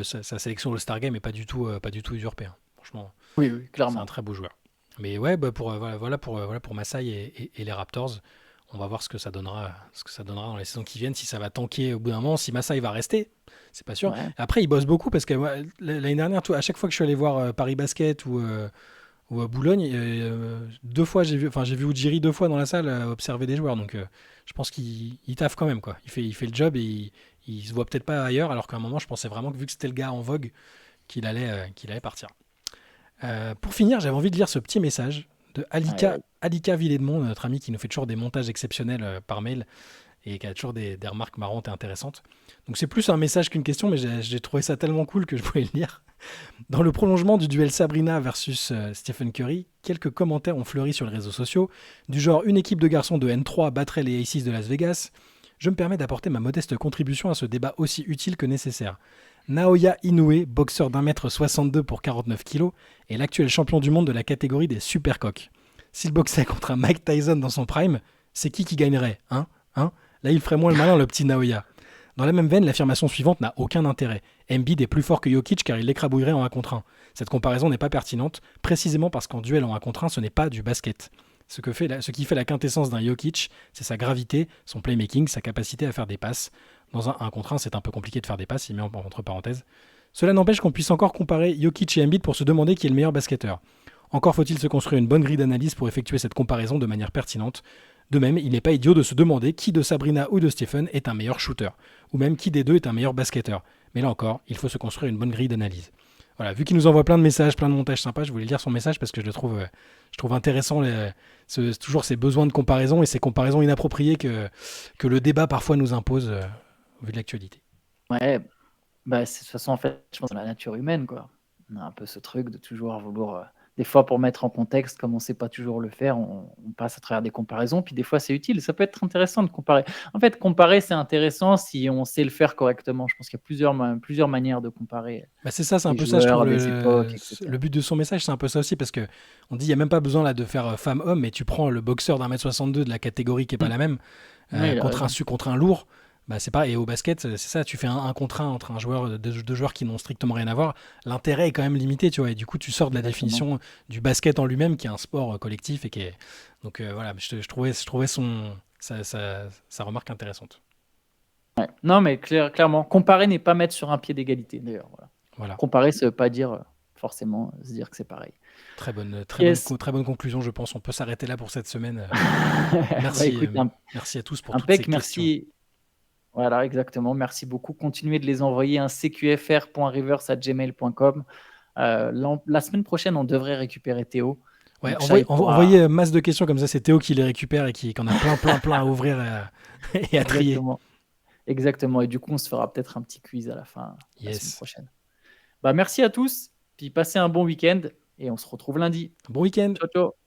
sa sélection All-Star Game est pas du tout usurpée, hein. Franchement, Oui, oui, c'est un clairement. très beau joueur. Mais ouais, bah voilà pour Masai et les Raptors. On va voir ce que ça donnera dans les saisons qui viennent, si ça va tanker au bout d'un moment, si Masai va rester, c'est pas sûr. Ouais. Après, il bosse beaucoup parce que moi, l'année dernière, à chaque fois que je suis allé voir Paris Basket ou à Boulogne, deux fois j'ai vu Ujiri deux fois dans la salle observer des joueurs, donc je pense qu'il taffe quand même quoi. Il fait le job et il se voit peut-être pas ailleurs, alors qu'à un moment je pensais vraiment que vu que c'était le gars en vogue qu'il allait partir. Pour finir, j'avais envie de lire ce petit message de Aïe, aïe. Alika Villedmont, notre ami qui nous fait toujours des montages exceptionnels par mail et qui a toujours des remarques marrantes et intéressantes. Donc c'est plus un message qu'une question, mais j'ai trouvé ça tellement cool que je voulais le lire. Dans le prolongement du duel Sabrina versus Stephen Curry, quelques commentaires ont fleuri sur les réseaux sociaux, du genre une équipe de garçons de N3 battrait les Aces de Las Vegas. Je me permets d'apporter ma modeste contribution à ce débat aussi utile que nécessaire. Naoya Inoue, boxeur d'1m62 pour 49 kg, est l'actuel champion du monde de la catégorie des supercoques. S'il boxait contre un Mike Tyson dans son prime, c'est qui gagnerait, hein? Là, il ferait moins le malin, le petit Naoya. Dans la même veine, l'affirmation suivante n'a aucun intérêt. Embiid est plus fort que Jokic car il l'écrabouillerait en 1 contre 1. Cette comparaison n'est pas pertinente, précisément parce qu'en duel en 1 contre 1, ce n'est pas du basket. Ce qui fait la quintessence d'un Jokic, c'est sa gravité, son playmaking, sa capacité à faire des passes. Dans un 1 contre 1, c'est un peu compliqué de faire des passes, il met entre parenthèses. Cela n'empêche qu'on puisse encore comparer Jokic et Embiid pour se demander qui est le meilleur basketteur. Encore faut-il se construire une bonne grille d'analyse pour effectuer cette comparaison de manière pertinente. De même, il n'est pas idiot de se demander qui de Sabrina ou de Stephen est un meilleur shooter, ou même qui des deux est un meilleur basketteur. Mais là encore, il faut se construire une bonne grille d'analyse. Voilà, vu qu'il nous envoie plein de messages, plein de montages sympas, je voulais lire son message parce que je trouve intéressant toujours ces besoins de comparaison et ces comparaisons inappropriées que le débat parfois nous impose au vu de l'actualité. Ouais, bah, de toute façon, en fait, je pense que c'est la nature humaine, quoi. On a un peu ce truc de toujours vouloir Des fois, pour mettre en contexte, comme on ne sait pas toujours le faire, on passe à travers des comparaisons. Puis des fois, c'est utile. Ça peut être intéressant de comparer. En fait, comparer, c'est intéressant si on sait le faire correctement. Je pense qu'il y a plusieurs manières de comparer Bah, c'est ça, c'est un des peu ça, je trouve, joueurs, des époques, le etc. but de son message, c'est un peu ça aussi, parce que on dit, il n'y a même pas besoin là de faire femme-homme, mais tu prends le boxeur d'1m62 de la catégorie qui est pas Mm. la même, Oui, il a raison. contre un lourd, bah, c'est pas, et au basket, c'est ça, tu fais un contre un entre un joueur, deux joueurs qui n'ont strictement rien à voir, l'intérêt est quand même limité, tu vois, et du coup, tu sors de la Exactement. définition du basket en lui-même, qui est un sport collectif, et qui est, donc voilà, je trouvais sa remarque intéressante. Ouais. Non, mais clairement, comparer n'est pas mettre sur un pied d'égalité, d'ailleurs. Voilà. Voilà. Comparer, ça ne veut pas dire forcément se dire que c'est pareil. Très Yes. très bonne conclusion, je pense. On peut s'arrêter là pour cette semaine. Bah, Merci, écoute, merci à tous pour toutes ces impec, questions. merci. Voilà, exactement. Merci beaucoup. Continuez de les envoyer à cqfr.rivers@gmail.com. La semaine prochaine, on devrait récupérer Théo. Ouais, Donc, Shai envoyez pourra. masse de questions comme ça, c'est Théo qui les récupère et qui en a plein à ouvrir et à trier. Exactement. Exactement. Et du coup, on se fera peut-être un petit quiz à la fin, la semaine Yes. prochaine. Bah, merci à tous. Puis passez un bon week-end. Et on se retrouve lundi. Bon week-end. Ciao, ciao.